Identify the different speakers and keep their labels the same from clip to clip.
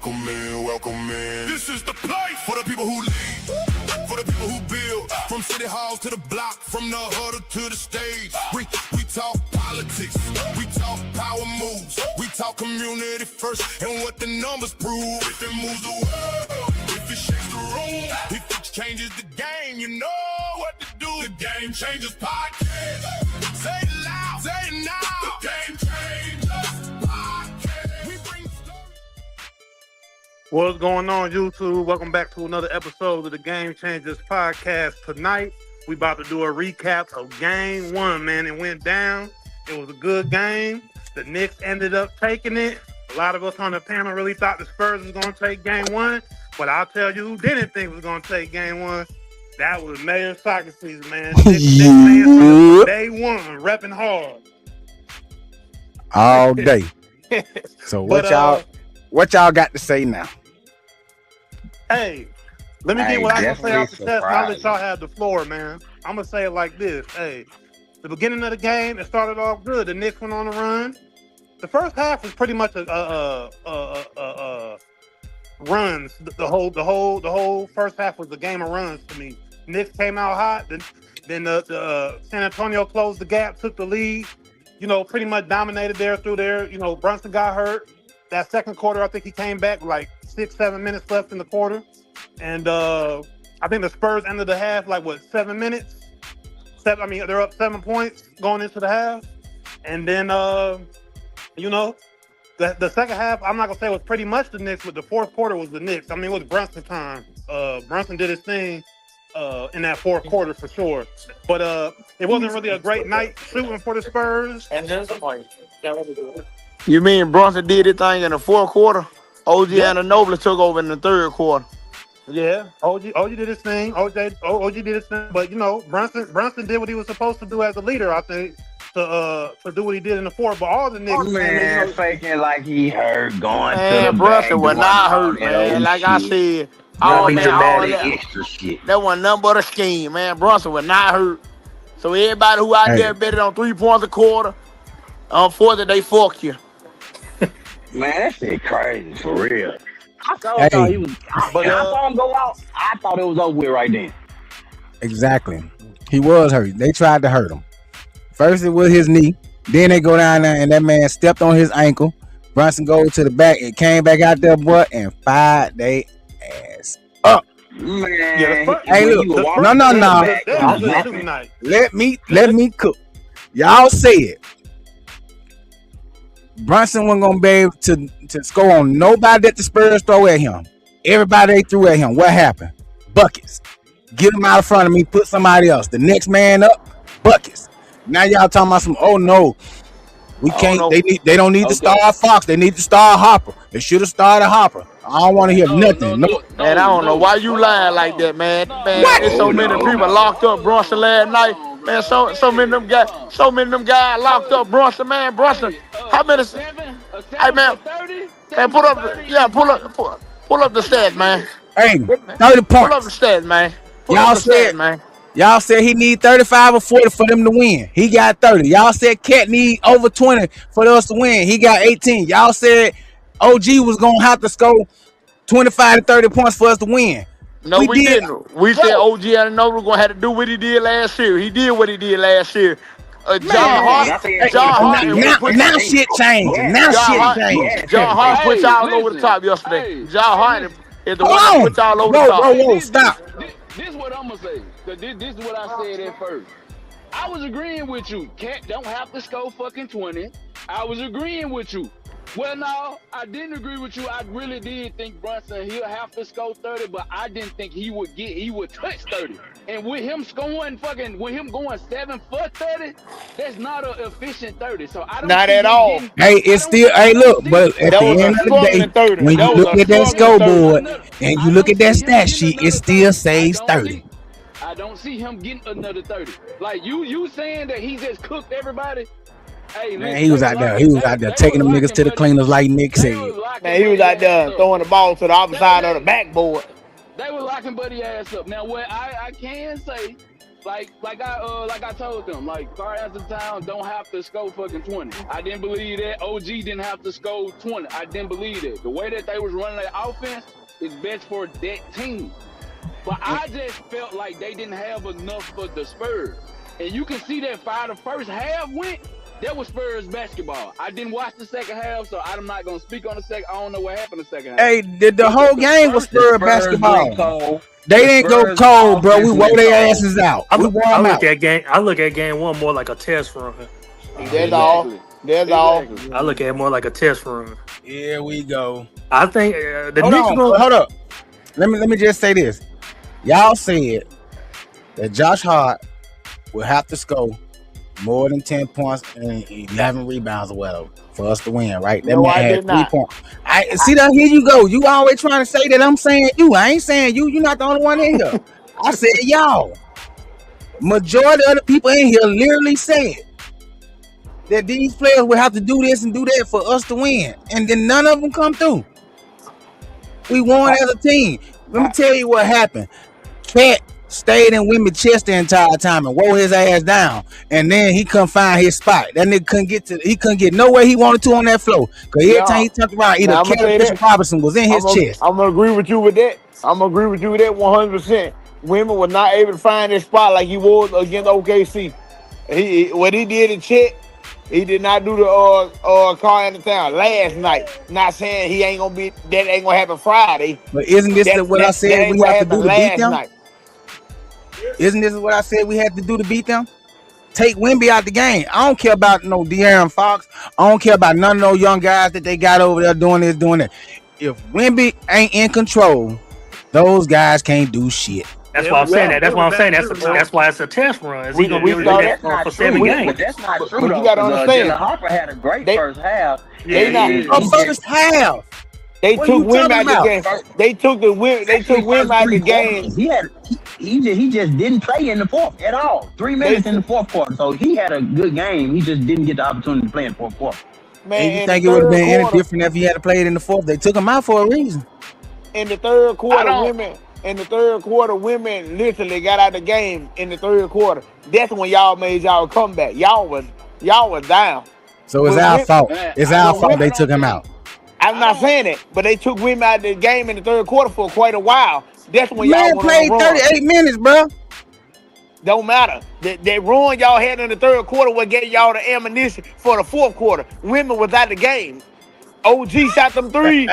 Speaker 1: Welcome in. This is the place for the people who lead, for the people who build. From city halls to the block, from the huddle to the stage. We talk politics, we talk power moves, we talk community first and what the numbers prove. If it moves the world, if it shakes the room, if it changes the game, you know what to do. The Game Changers Podcast. Say it loud, say it now. The Game Changers Podcast. We bring stories.
Speaker 2: What's going on, YouTube? Welcome back to another episode of the Game Changers Podcast. Tonight, we about to do a recap of Game 1, man. It went down. It was a good game. The Knicks ended up taking it. A lot of us on the panel really thought the Spurs was going to take Game 1, but I'll tell you who didn't think was going to take Game 1. That was Mayor Socrates, man. Knicks fans from day one, repping hard.
Speaker 3: All day. So what y'all got to say now?
Speaker 2: Hey, let me get what I can say off the chest. I'll let y'all have the floor, man. I'm going to say it like this. Hey, the beginning of the game, it started off good. The Knicks went on a run. The first half was pretty much runs. The whole first half was a game of runs to me. Knicks came out hot. Then the San Antonio closed the gap, took the lead. You know, pretty much dominated there through there. You know, Brunson got hurt. That second quarter, I think he came back like 6-7 minutes left in the quarter. And I think the Spurs ended the half like, 7 minutes? They're up 7 points going into the half. And then, you know, the second half, I'm not going to say it was pretty much the Knicks, but the fourth quarter was the Knicks. I mean, it was Brunson time. Brunson did his thing in that fourth quarter for sure. But it wasn't really a great night shooting for the Spurs.
Speaker 4: And there's a point.
Speaker 5: You mean Brunson did his thing in the fourth quarter? OG Anunoby took over in the third quarter.
Speaker 2: Yeah, OG did his thing. OG did his thing. But, you know, Brunson did what he was supposed to do as a leader, I think, to do what he did in the fourth. But all the Knicks,
Speaker 6: man, faking like he hurt, going
Speaker 5: man,
Speaker 6: to the
Speaker 5: Brunson was not hurt,
Speaker 6: man.
Speaker 5: Like I said, all that wasn't nothing but a scheme, man. Brunson was not hurt. So everybody who out there betted on 3 points a quarter, unfortunately, they fucked you.
Speaker 6: Man, that shit crazy, for real. I thought he was, but I saw him go out. I thought it was over with right then.
Speaker 3: Exactly. He was hurt. They tried to hurt him. First it was his knee. Then they go down there and that man stepped on his ankle. Brunson goes to the back and came back out there, boy, and fired they ass up.
Speaker 6: Man,
Speaker 3: hey, look. No. Let me cook. Y'all said Brunson wasn't gonna be able to score on nobody that the Spurs throw at him. Everybody they threw at him. What happened? Buckets. Get him out in front of me. Put somebody else. The next man up. Buckets. Now y'all talking about some. Oh no, we can't. They don't need to start Fox. They need to start Hopper. They should have started Hopper. I don't want to hear nothing. No.
Speaker 5: Man, I don't know why you lying like that, man. There's so many people locked up Brunson last night. Man, so many of them guys locked up Brunson, man. Brunson, how many? Hey, man, pull up the stats, man.
Speaker 3: Hey, 30 points.
Speaker 5: Pull up the stats, man.
Speaker 3: Y'all said he need 35 or 40 for them to win. He got 30. Y'all said Cat need over 20 for us to win. He got 18. Y'all said OG was gonna have to score 25 to 30 points for us to win.
Speaker 5: No, we didn't. We said OG Anunoby was gonna have to do what he did last year. He did what he did last year. John Hart.
Speaker 3: Now shit changing.
Speaker 5: John Hart put y'all over the top yesterday. John Hart is the one that put y'all over the top.
Speaker 3: Whoa, stop.
Speaker 7: This is what I'm gonna say. Cause this is what I said at first. I was agreeing with you. Cat don't have to score fucking 20. I was agreeing with you. Well, no, I didn't agree with you. I really did think Brunson, he'll have to score 30, but I didn't think he would touch 30. And with him scoring with him going 7 for 30, that's not an efficient 30. So I don't
Speaker 5: not at all.
Speaker 3: Hey, it's still, look, but at the end of the day, when you look at that scoreboard and you look at that stat sheet, it still says 30.
Speaker 7: I don't see him getting another 30. Like you saying that he just cooked everybody. Hey,
Speaker 3: man, he was out there taking them niggas to the cleaners like Nick said.
Speaker 5: Man, he was out there throwing the ball to the opposite side of the backboard.
Speaker 7: They were locking Buddy ass up. Now, what I can say like I told them, like Carl Anthony Towns don't have to score fucking 20. I didn't believe that. OG didn't have to score 20. I didn't believe that. The way that they was running their offense is best for that team. But I just felt like they didn't have enough for the Spurs. And you can see that by the first half went, that was Spurs basketball. I didn't watch the second half, so I'm not gonna speak on the second. I don't know what happened in the second half.
Speaker 3: Hey, the whole game was Spurs basketball. They didn't go cold, bro. We wore their asses out.
Speaker 4: I look at game one more like a test run.
Speaker 5: That's all. That's all.
Speaker 4: I look at it more like a test run.
Speaker 3: Here we go.
Speaker 4: I think the Knicks.
Speaker 3: Hold up. Let me just say this. Y'all said that Josh Hart will have to score more than 10 points and 11 rebounds or whatever for us to win, right? That man had 3 points. See that? Here you go. You always trying to say that I'm saying you. I ain't saying you. You're not the only one in here. I said y'all. Majority of the people in here literally said that these players will have to do this and do that for us to win, and then none of them come through. We won as a team. Let me tell you what happened. Cat stayed in Wimby's chest the entire time and wore his ass down, and then he couldn't find his spot. That nigga couldn't get nowhere he wanted to on that floor. Cause every time he turned around, either Cat or Bishop Robinson was in his chest.
Speaker 5: I'm gonna agree with you with that. 100%. Wimby was not able to find his spot like he was against OKC. What he did in Chet, he did not do the Carl Anthony Towns last night. Not saying he ain't gonna be that ain't gonna happen Friday.
Speaker 3: But isn't this what I said we have to do to beat them? Isn't this what I said we had to do to beat them? Take Wimby out the game. I don't care about no De'Aaron Fox. I don't care about none of those young guys that they got over there doing this, doing that. If Wimby ain't in control, those guys can't do shit.
Speaker 4: That's why I'm saying that. That's why I'm saying that's why it's a test run. Is he gonna really do that for 7 games?
Speaker 6: But that's not true.
Speaker 5: But you gotta understand.
Speaker 6: Jalen Harper had a great first half.
Speaker 3: First half.
Speaker 5: They took Wimby out the game. They took Wimby out the game.
Speaker 6: He just didn't play in the fourth at all. 3 minutes in the fourth quarter. So he had a good game. He just didn't get the opportunity to play in the fourth quarter.
Speaker 3: Man, and you think it would have been any different if he had to play it in the fourth? They took him out for a reason.
Speaker 5: In the third quarter, women literally got out of the game in the third quarter. That's when y'all made y'all comeback. Y'all was down.
Speaker 3: So it's our fault. It's our fault they took him out.
Speaker 5: I'm not saying it, but they took women out of the game in the third quarter for quite a while. That's when y'all
Speaker 3: played 38 minutes, bro.
Speaker 5: Don't matter. That run y'all had in the third quarter what gave y'all the ammunition for the fourth quarter. Women was out the game. OG shot them threes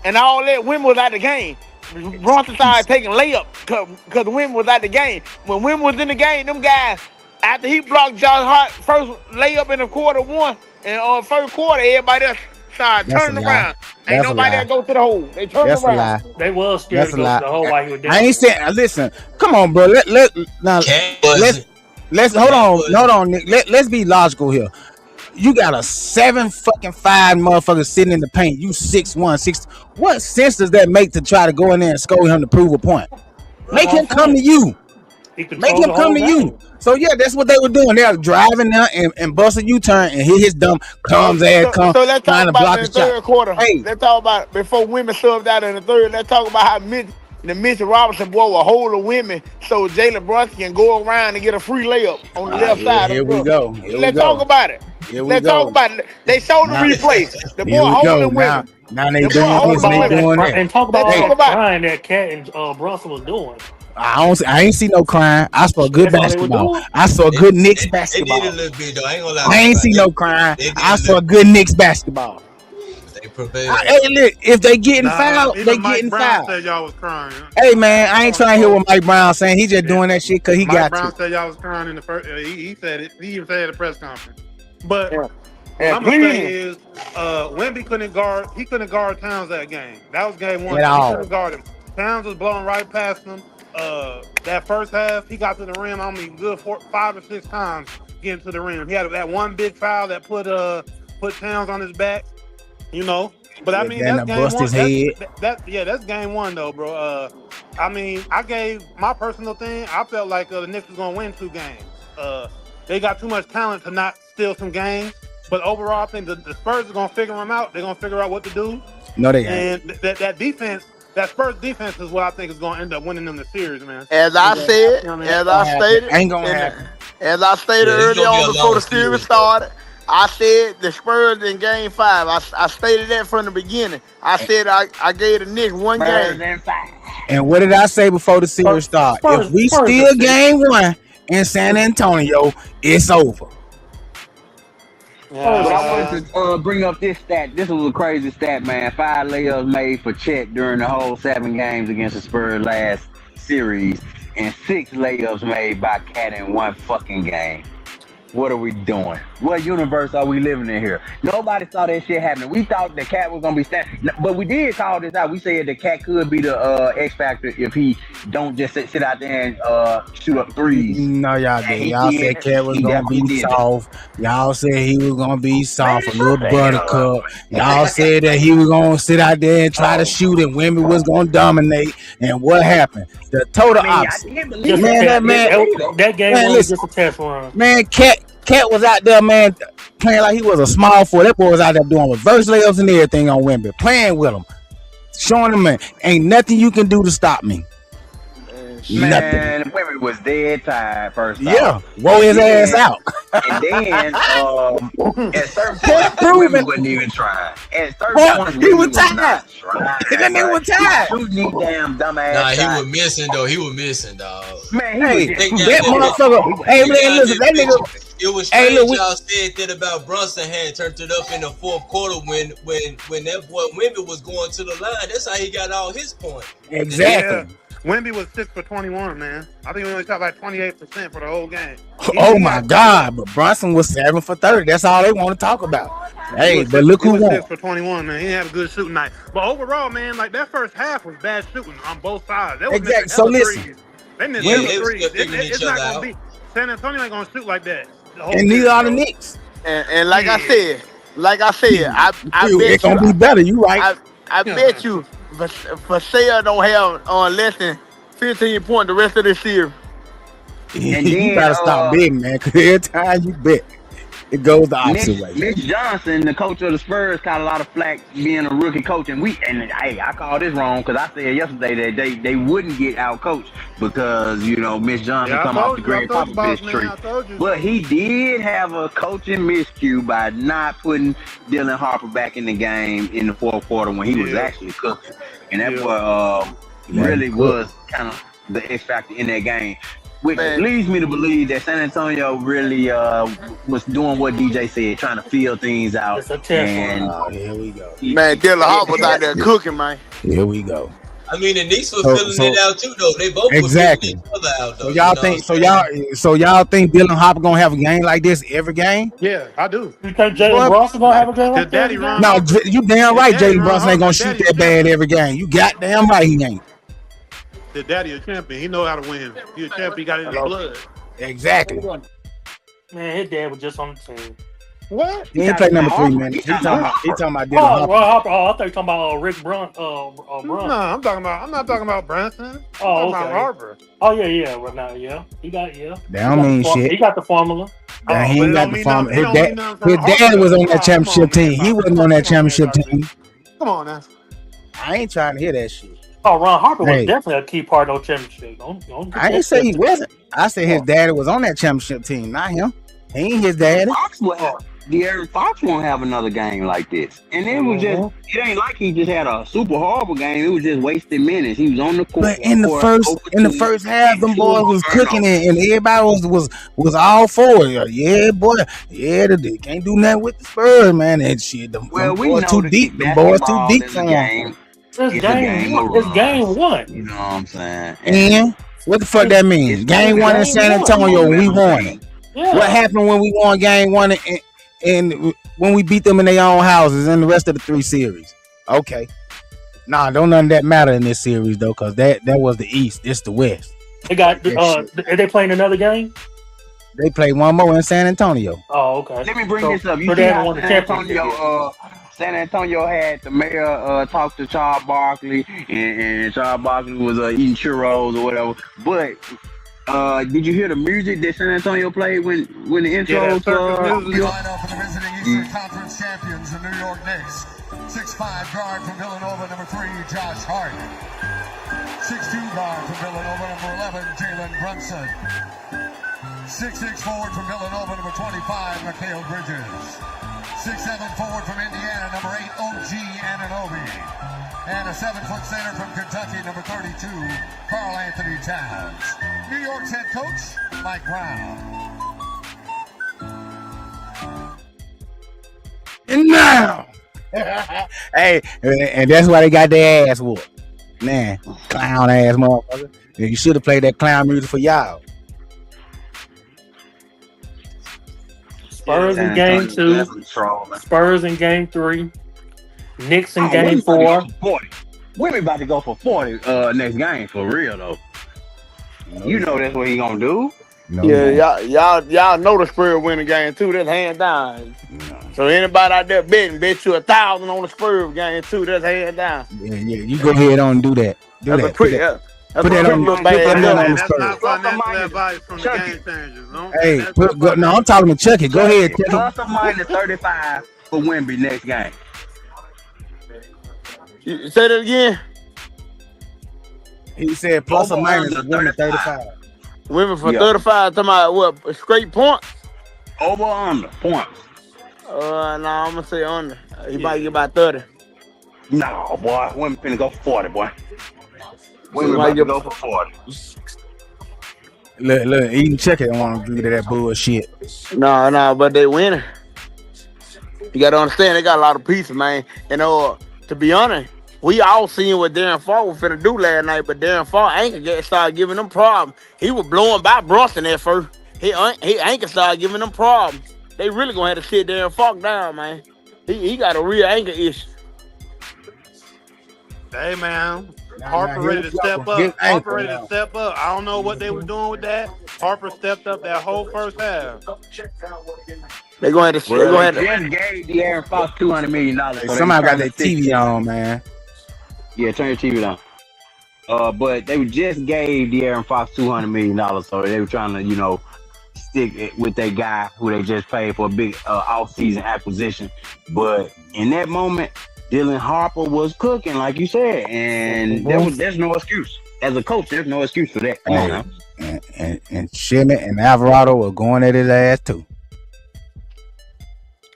Speaker 5: and all that. Women was out the game. Bronson started taking layups because the women was out the game. When women was in the game, them guys, after he blocked Josh Hart first layup in the quarter one, and on first quarter, everybody else started turning around. Ain't nobody that go to the hole. They turned around.
Speaker 4: They was scared to go to the hole while he was down.
Speaker 3: I ain't saying. Listen, come on, bro. Let's hold on, Nick. Let's be logical here. You got a 7'5" motherfucker sitting in the paint. You 6'1", 6. What sense does that make to try to go in there and score him to prove a point? Make him come to you. Make him come to you. So yeah, that's what they were doing. They were driving there and bust a U-turn and hit his dumb ass come
Speaker 5: let's
Speaker 3: trying to block
Speaker 5: the
Speaker 3: the shot.
Speaker 5: Third quarter.
Speaker 3: Hey,
Speaker 5: let's talk about before women subbed out in the third. Let's talk about how Mitchell Robinson boy will hold the women so Jalen Brunson can go around and get a free layup on the left side.
Speaker 3: Here we go.
Speaker 5: Let's talk about it. Let's talk about it. They showed the replay. The boy holding women.
Speaker 3: Now they doing this and they doing that.
Speaker 4: And talk about all the crying that Cat and Brunson was doing.
Speaker 3: I ain't see no crying. I saw good basketball. I saw good Knicks basketball.
Speaker 8: They did a little bit though. I ain't gonna lie.
Speaker 3: I ain't see no crying. I saw good Knicks basketball.
Speaker 8: They prevailed.
Speaker 3: Hey, look, if they getting fouled, they getting fouled.
Speaker 2: Said y'all was crying.
Speaker 3: Hey man, I ain't trying to hear what Mike Brown saying. He just doing that shit because he got to.
Speaker 2: Mike Brown said y'all was crying in the first. He said it. He even said it at the press conference. But
Speaker 5: Yeah.
Speaker 2: what I'm gonna say is, Wemby couldn't guard. He couldn't guard Towns that game. That was game one. He couldn't guard him. Towns was blowing right past him. That first half, he got to the rim. I mean, good 5 or 6 times getting to the rim. He had that one big foul that put Towns on his back. You know. But I mean, that's game one. That's game one though, bro. I mean, I gave my personal thing. I felt like the Knicks was gonna win 2 games. They got too much talent to not steal some games. But overall, I think the Spurs are gonna figure them out. They're gonna figure out what to do.
Speaker 3: No, they ain't.
Speaker 2: And that defense that Spurs defense is what I think is going to end up winning them the series, man.
Speaker 5: As I said, as I stated,
Speaker 3: ain't gonna happen.
Speaker 5: As I stated early on before the series started, I said the Spurs in Game 5. I stated that from the beginning. I said I gave the Knicks one game.
Speaker 3: And what did I say before the series started? If we steal Game 1 in San Antonio, it's over.
Speaker 6: But I wanted to bring up this stat. This was a crazy stat, man. 5 layups made for Chet during the whole 7 games against the Spurs last series, and 6 layups made by Cat in 1 fucking game. What are we doing? What universe are we living in here? Nobody saw that shit happening. We thought the Cat was gonna be standing, but we did call this out. We said the Cat could be the X factor if he don't just sit out there and shoot up threes.
Speaker 3: No, y'all did. Y'all said Cat was gonna be soft. Y'all said he was gonna be soft, a little buttercup. Y'all said that he was gonna sit out there and try to shoot, and women was gonna dominate. And what happened? The total opposite.
Speaker 4: That game was just a test run.
Speaker 3: Man, Cat was out there, man, playing like he was a small forward. That boy was out there doing reverse layups and everything on Wemby, playing with him, showing him, man, ain't nothing you can do to stop me.
Speaker 6: Man, Wemby was dead tired first off.
Speaker 3: Yeah, roll his ass out.
Speaker 6: And then at certain points, Wemby wasn't even trying. At certain points,
Speaker 3: he was tired.
Speaker 6: That nigga was tired. Shooting these damn dumb ass.
Speaker 8: Nah, he was missing though. He was missing, dog.
Speaker 6: Man,
Speaker 3: that motherfucker. Hey, man, listen, that nigga.
Speaker 8: It was strange y'all said that about Brunson had turned it up in the 4th quarter when that boy Wemby was going to the line. That's how he got all his points.
Speaker 3: Exactly.
Speaker 2: Yeah. Wemby was 6 for 21, man. I think he only shot like 28% for the whole game.
Speaker 3: Oh my God! But Brunson was 7 for 30. That's all they want to talk about. Hey, but look who won.
Speaker 2: 6 for 21, man. He had a good shooting night. But overall, man, like that first half was bad shooting on both sides.
Speaker 3: Exactly. So listen,
Speaker 2: they missed threes. It's not gonna be San Antonio ain't gonna shoot like that.
Speaker 3: And neither are the Knicks.
Speaker 5: And like I said, I bet
Speaker 3: it's gonna be better. You right?
Speaker 5: I bet you, Vassell don't have less than 15 points the rest of this year.
Speaker 6: And
Speaker 3: you gotta stop betting, man. Because every time you bet, it goes the opposite way.
Speaker 6: Mitch Johnson, the coach of the Spurs, caught a lot of flack being a rookie coach, and I called this wrong because I said yesterday that they wouldn't get out coached because Mitch Johnson come off the Greg Popovich tree. But he did have a coaching miscue by not putting Dylan Harper back in the game in the 4th quarter when he was actually cooking, and that boy really was kind of the X factor in that game. Which leads me to believe that San Antonio really was doing what DJ said, trying to feel things out.
Speaker 4: It's a test.
Speaker 3: Here we go.
Speaker 5: Man, Dylan Harper was out there cooking, man.
Speaker 3: Here we go.
Speaker 8: I mean, the Knicks were filling it out too, though. They both
Speaker 3: exactly.
Speaker 8: were filling each other out, though.
Speaker 3: So y'all think Dylan Harper gonna have a game like this every game?
Speaker 2: Yeah, I do.
Speaker 4: You think Jalen Brunson gonna have a game like that?
Speaker 3: No, you damn right. Jalen Brunson ain't gonna shoot that bad every game. You goddamn right he ain't.
Speaker 2: The daddy a champion. He know how to win. He a champion. He got it in his blood.
Speaker 3: Exactly.
Speaker 4: Man, his dad was just on the team.
Speaker 2: What?
Speaker 3: He ain't play number 3 minutes. He talking about Dylan Harper.
Speaker 4: I thought you talking about Rick Brun.
Speaker 2: No, I'm not talking about Brunson.
Speaker 4: Oh,
Speaker 2: okay. About Harper.
Speaker 4: Oh yeah. Well, now, yeah. He got
Speaker 3: That don't mean shit.
Speaker 4: He got the formula.
Speaker 3: Nah, he ain't got the formula. His dad was on that championship team. He wasn't on that championship team.
Speaker 2: Come on now.
Speaker 3: I ain't trying to hear that shit.
Speaker 4: Oh, Ron Harper was definitely a key part of the championship.
Speaker 3: I didn't say he wasn't. I said his daddy was on that championship team, not him. He ain't his daddy.
Speaker 6: De'Aaron Fox won't have another game like this. And it was just, it ain't like he just had a super horrible game. It was just wasted minutes. He was on the court.
Speaker 3: But in the first half, them boys was cooking it, and everybody was all for it. Yeah, boy. Yeah, they can't do nothing with the Spurs, man. And shit, them boys too deep. Them boys too deep for them.
Speaker 4: It's game 1.
Speaker 6: You know what I'm saying?
Speaker 3: And what the fuck that means? Game 1 in San Antonio, we won it. Yeah. What happened when we won game 1 and when we beat them in their own houses in the rest of the 3 series? Okay. Nah, don't none of that matter in this series though, because that was the East. This the West.
Speaker 4: They got are they playing another game?
Speaker 3: They play one more in San Antonio.
Speaker 4: Oh, okay.
Speaker 6: Let me bring this up. You see how San Antonio had the mayor talk to Charles Barkley, and Charles Barkley was eating churros or whatever. But Did you hear the music that San Antonio played when the intros?
Speaker 1: Final for the visiting Eastern Conference champions, the New York Knicks. 6'5" guard from Villanova, number 3, Josh Hart. 6'2" guard from Villanova, number 11, Jalen Brunson. 6'6" forward from Villanova, number 25, Mikal Bridges. 6'7" forward from Indiana, number 8, OG Anunoby. And a 7-foot center from Kentucky, number 32, Karl Anthony Towns. New York's head coach, Mike Brown.
Speaker 3: And now, hey, and that's why they got their ass whooped. Man, clown ass motherfucker. You should have played that clown music for y'all.
Speaker 4: Spurs in game 2. Spurs in game 3. Knicks in game 4.
Speaker 6: Women about to go for 40 next game for real though. You know that's what he gonna do.
Speaker 5: No, yeah, y'all know the Spurs winning game 2. That's hands down. No. So anybody out there bet you 1,000 on the Spurs game 2. That's hands down.
Speaker 3: Yeah, you go ahead on and do that. Put that on the Spurs.
Speaker 2: That's not financial advice from the game changers. No?
Speaker 3: Hey, no, I'm talking to Chucky. Go ahead.
Speaker 6: Plus or minus 35 for Wemby next game.
Speaker 5: You say that again?
Speaker 3: He said plus or minus women 35.
Speaker 5: Women for 35. Talking about what? Straight points?
Speaker 6: Over or under points?
Speaker 5: I'm gonna say under. He might get about 30.
Speaker 6: No, boy. Women finna go for 40, boy. Women might go for 40.
Speaker 3: Look, even Chucky don't want to agree to that bullshit.
Speaker 5: No, but they winning. You gotta understand, they got a lot of pieces, man. And to be honest, we all seen what Darren Falk was finna do last night, but Darren Falk ain't started giving them problems. He was blowing by Brunson at first. He ain't started giving them problems. They really gonna have to sit Darren Falk down, man. He got a real anger issue.
Speaker 2: Hey, man. Harper ready to step up. Harper ready to step up. I don't know what they were doing with that. Harper stepped up that whole first half.
Speaker 5: They're going to.
Speaker 6: Just gave De'Aaron Fox $200 million.
Speaker 3: So somebody got their TV on, man.
Speaker 6: Yeah, turn your TV down. But they just gave De'Aaron Fox $200 million, so they were trying to, stick with that guy who they just paid for a big off-season acquisition. But in that moment, Dylan Harper was cooking, like you said, and there's no excuse. As a coach, there's no excuse for that. Come on now.
Speaker 3: And Shimmy and Alvarado were going at his ass too.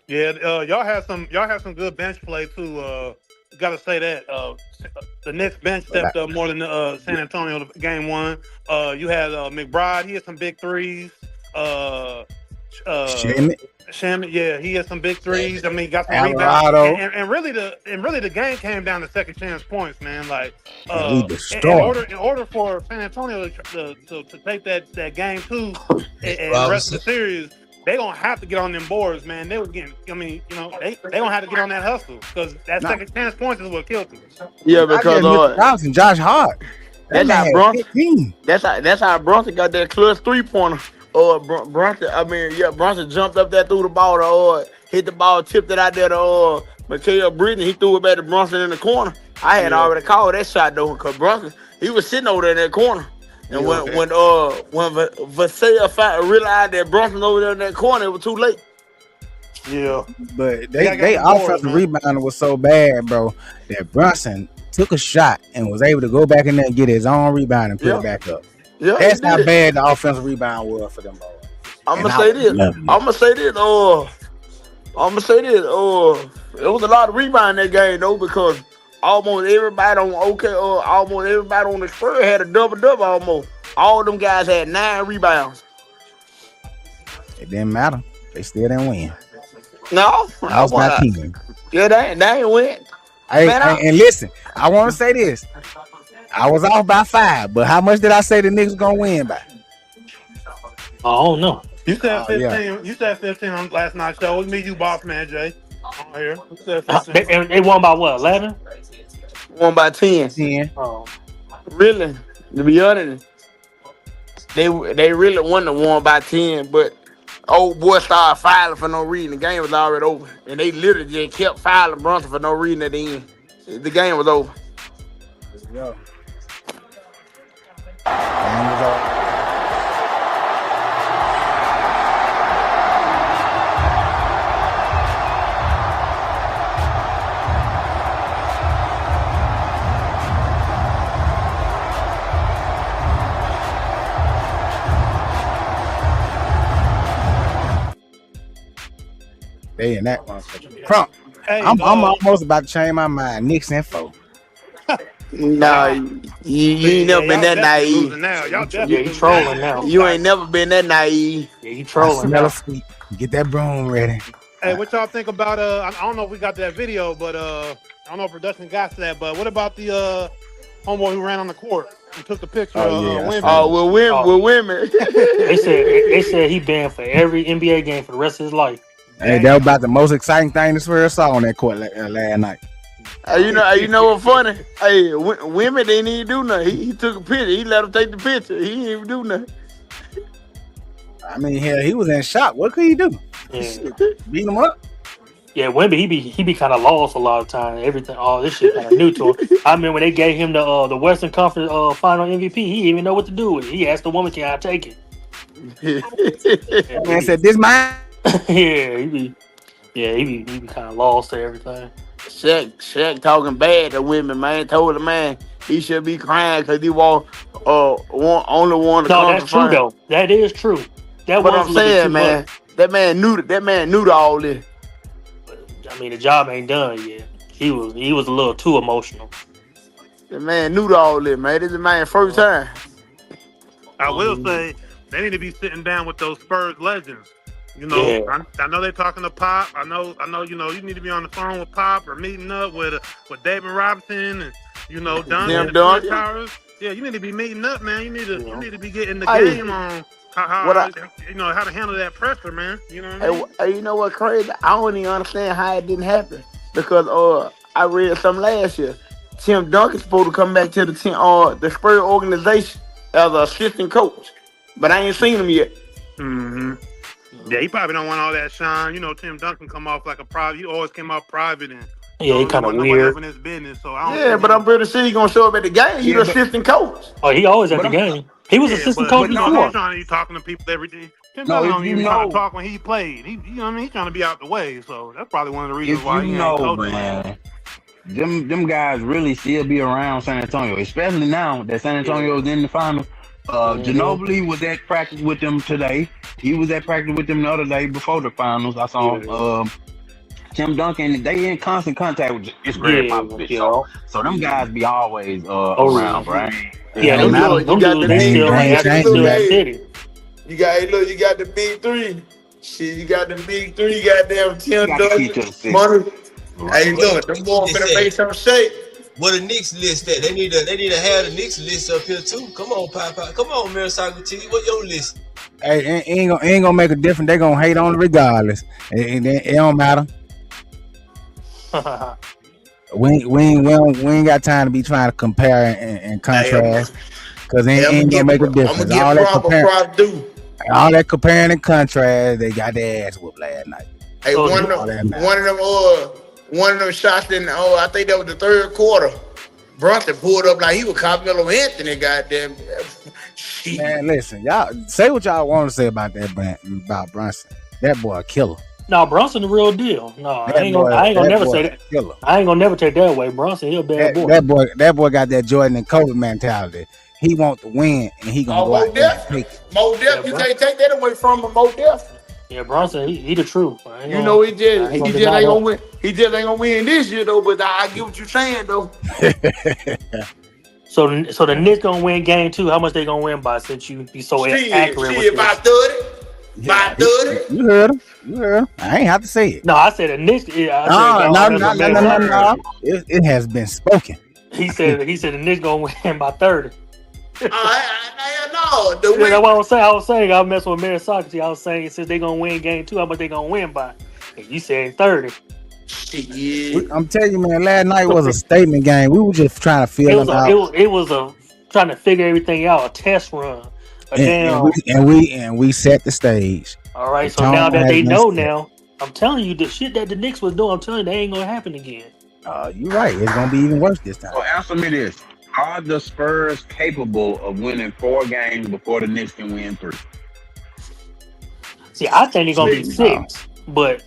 Speaker 2: Yeah, y'all had some good bench play too. Gotta say that the Knicks bench stepped up more than the San Antonio game 1. You had McBride. He had some big threes. Shimmy, yeah, he had some big threes. I mean, he got some rebounds. And really the game came down to second chance points, man. Like in order for San Antonio to take that game 2 and rest of the series, they gonna have to get on them boards, man. They were getting. I mean, they gonna have to get on that hustle because that second chance points is what killed them.
Speaker 5: Yeah, because
Speaker 3: and Josh Hart.
Speaker 5: That's how Brunson got that clutch 3-pointer. Brunson jumped up there, threw the ball, hit the ball, tipped it out there to Mikal Bridges. He threw it back to Brunson in the corner. I had already called that shot though, because Brunson, he was sitting over there in that corner. And when Vassell realized that Brunson over there in that corner, it was too late.
Speaker 2: Yeah,
Speaker 3: but they offensive rebounding was so bad, bro, that Brunson took a shot and was able to go back in there and get his own rebound and put it back up. Yeah, that's how bad the offensive rebound was for them boys.
Speaker 5: I'm gonna say this. It was a lot of rebound in that game though, because almost everybody on the Spurs had a double-double almost. All of them guys had 9 rebounds.
Speaker 3: It didn't matter. They still didn't win.
Speaker 5: No.
Speaker 3: I was my team.
Speaker 5: Yeah, they ain't win.
Speaker 3: And listen, I want to say this. I was off by 5, but how much did I say the Knicks gonna win by?
Speaker 4: I don't know.
Speaker 2: You said 15. Yeah. You said 15 on last night's show. It was me, you, boss man, Jay. On here. You said 15.
Speaker 4: They won by what? 11?
Speaker 5: Won by 10.
Speaker 3: 10.
Speaker 5: Oh, really? To be honest, they really won the one by 10, but old boy started fouling for no reason. The game was already over, and they literally just kept fouling Brunson for no reason at the end. The game was over.
Speaker 3: Yeah. They in that motherfucker. Crump.
Speaker 2: Hey,
Speaker 3: I'm almost about to change my mind. Knicks and 4.
Speaker 5: Nah, you ain't never been that naive.
Speaker 2: Now. Y'all
Speaker 4: Yeah, he trolling now.
Speaker 5: You ain't never been that naive.
Speaker 4: Yeah, he
Speaker 3: I
Speaker 4: trolling
Speaker 3: smell
Speaker 4: now.
Speaker 3: a sweet. Get that broom ready.
Speaker 2: Hey, what y'all think about I don't know if we got that video, but I don't know if production got to that, but what about the homeboy who ran on the court and took the picture of women?
Speaker 5: Oh, with women.
Speaker 4: They said he banned for every NBA game for the rest of his life.
Speaker 3: Hey, that was about the most exciting thing the Spurs saw on that court last night.
Speaker 5: You know what's funny? Hey, women didn't even do nothing. He took a picture. He let them take the picture. He didn't even do nothing.
Speaker 3: I mean, hell, he was in shock. What could he do?
Speaker 4: Yeah.
Speaker 3: Beat him up?
Speaker 4: Yeah, Wemby, he be kind of lost a lot of time. Everything, all this shit kind of new to him. I mean, when they gave him the Western Conference Final MVP, he didn't even know what to do with it. He asked the woman, "Can I take it?"
Speaker 3: That man said, "This mine."
Speaker 4: he be kind of lost to everything.
Speaker 5: Shaq talking bad to women, man. Told the man he should be crying because he was only one.
Speaker 4: No, that's true though. That is true. That
Speaker 5: what
Speaker 4: was
Speaker 5: I'm saying, man. That man knew to all this.
Speaker 4: I mean, the job ain't done yet. He was a little too emotional.
Speaker 5: The man knew to all this, man. This is man's first time.
Speaker 2: I will say they need to be sitting down with those Spurs legends. You know, I know they're talking to Pop. I know. You know, you need to be on the phone with Pop or meeting up with David Robinson and Duncan. Towers. Yeah, you need to be meeting up, man. You need to be getting the game on how to handle that pressure, man. You know what I mean?
Speaker 5: Hey, you know what crazy? I don't even understand how it didn't happen because I read something last year. Tim Duncan's supposed to come back to the Spurs organization as an assistant coach, but I ain't seen him yet.
Speaker 2: Mm-hmm. Yeah, he probably don't want all that shine. You know, Tim Duncan come off like a private. He always came off private and
Speaker 4: he kind of weird.
Speaker 2: In his business, so
Speaker 5: but I'm pretty sure he's gonna show up at the game. He's assistant coach.
Speaker 4: Oh, he always at the game. He was assistant coach before.
Speaker 2: He's trying to be talking to people every day. Tim Duncan don't even trying to talk when he played. You know what I mean? He's trying to be out the way, so that's probably one of the reasons why he ain't coaching.
Speaker 6: Man, them guys really still be around San Antonio, especially now that San Antonio is in the finals. Ginobili was at practice with them today. He was at practice with them the other day before the finals. I saw Tim Duncan. They in constant contact with Greg Popovich. So them guys be always around, right?
Speaker 5: Yeah, them dudes, they still in city. You got the big three. Shit, you got the big three. Goddamn Tim Duncan. Hey, look, them boys finna make some shape.
Speaker 8: What the Knicks list at? They need to have the Knicks list up here too. Come on, Papa. Come on, Mary Socrates. What your list?
Speaker 3: Hey, ain't gonna make a difference. They gonna hate on it regardless. It don't matter. we ain't got time to be trying to compare and contrast because it ain't gonna make a difference. All that comparing and contrast, they got their ass whooped last night.
Speaker 5: Hey, one of them shots in I think that was the third quarter. Brunson pulled up like he was Carmelo Anthony. Goddamn.
Speaker 3: Man, listen, y'all say what y'all want to say about Brunson. That boy a killer.
Speaker 4: No, Brunson the real deal. No, I ain't gonna never say that. Killer. I ain't gonna never take that away. Brunson, he a bad boy.
Speaker 3: That boy got that Jordan and Kobe mentality. He want to win and he gonna go out there and take it.
Speaker 5: Mo Def, you can't take that away from him, Mo Def.
Speaker 4: Yeah, Bronson, he the truth.
Speaker 5: He just ain't gonna win. He just ain't gonna win this year though. But I get what you're saying though.
Speaker 4: So the Knicks gonna win game 2. How much they gonna win by? Since you be so accurate.
Speaker 5: Shit, by 30. By 30.
Speaker 3: You heard him. I ain't have to say it.
Speaker 4: No, I said the Knicks.
Speaker 3: No. It has been spoken.
Speaker 4: He said the Knicks gonna win by 30.
Speaker 5: No.
Speaker 4: That's what I was saying. I was messing with Mary Socrates. I was saying since they gonna win game 2, how much they gonna win by? And you said 30.
Speaker 3: I'm telling you, man. Last night was a statement game. We were just trying to feel them out.
Speaker 4: It was a trying to figure everything out. A test run.
Speaker 3: And we set the stage.
Speaker 4: All right. So now that they know now, I'm telling you the shit that the Knicks was doing. I'm telling you, they ain't gonna happen again.
Speaker 3: You're right. It's gonna be even worse this time.
Speaker 6: So answer me this. Are the Spurs capable of winning 4 games before the Knicks can win 3?
Speaker 4: See, I think they're gonna be 6. But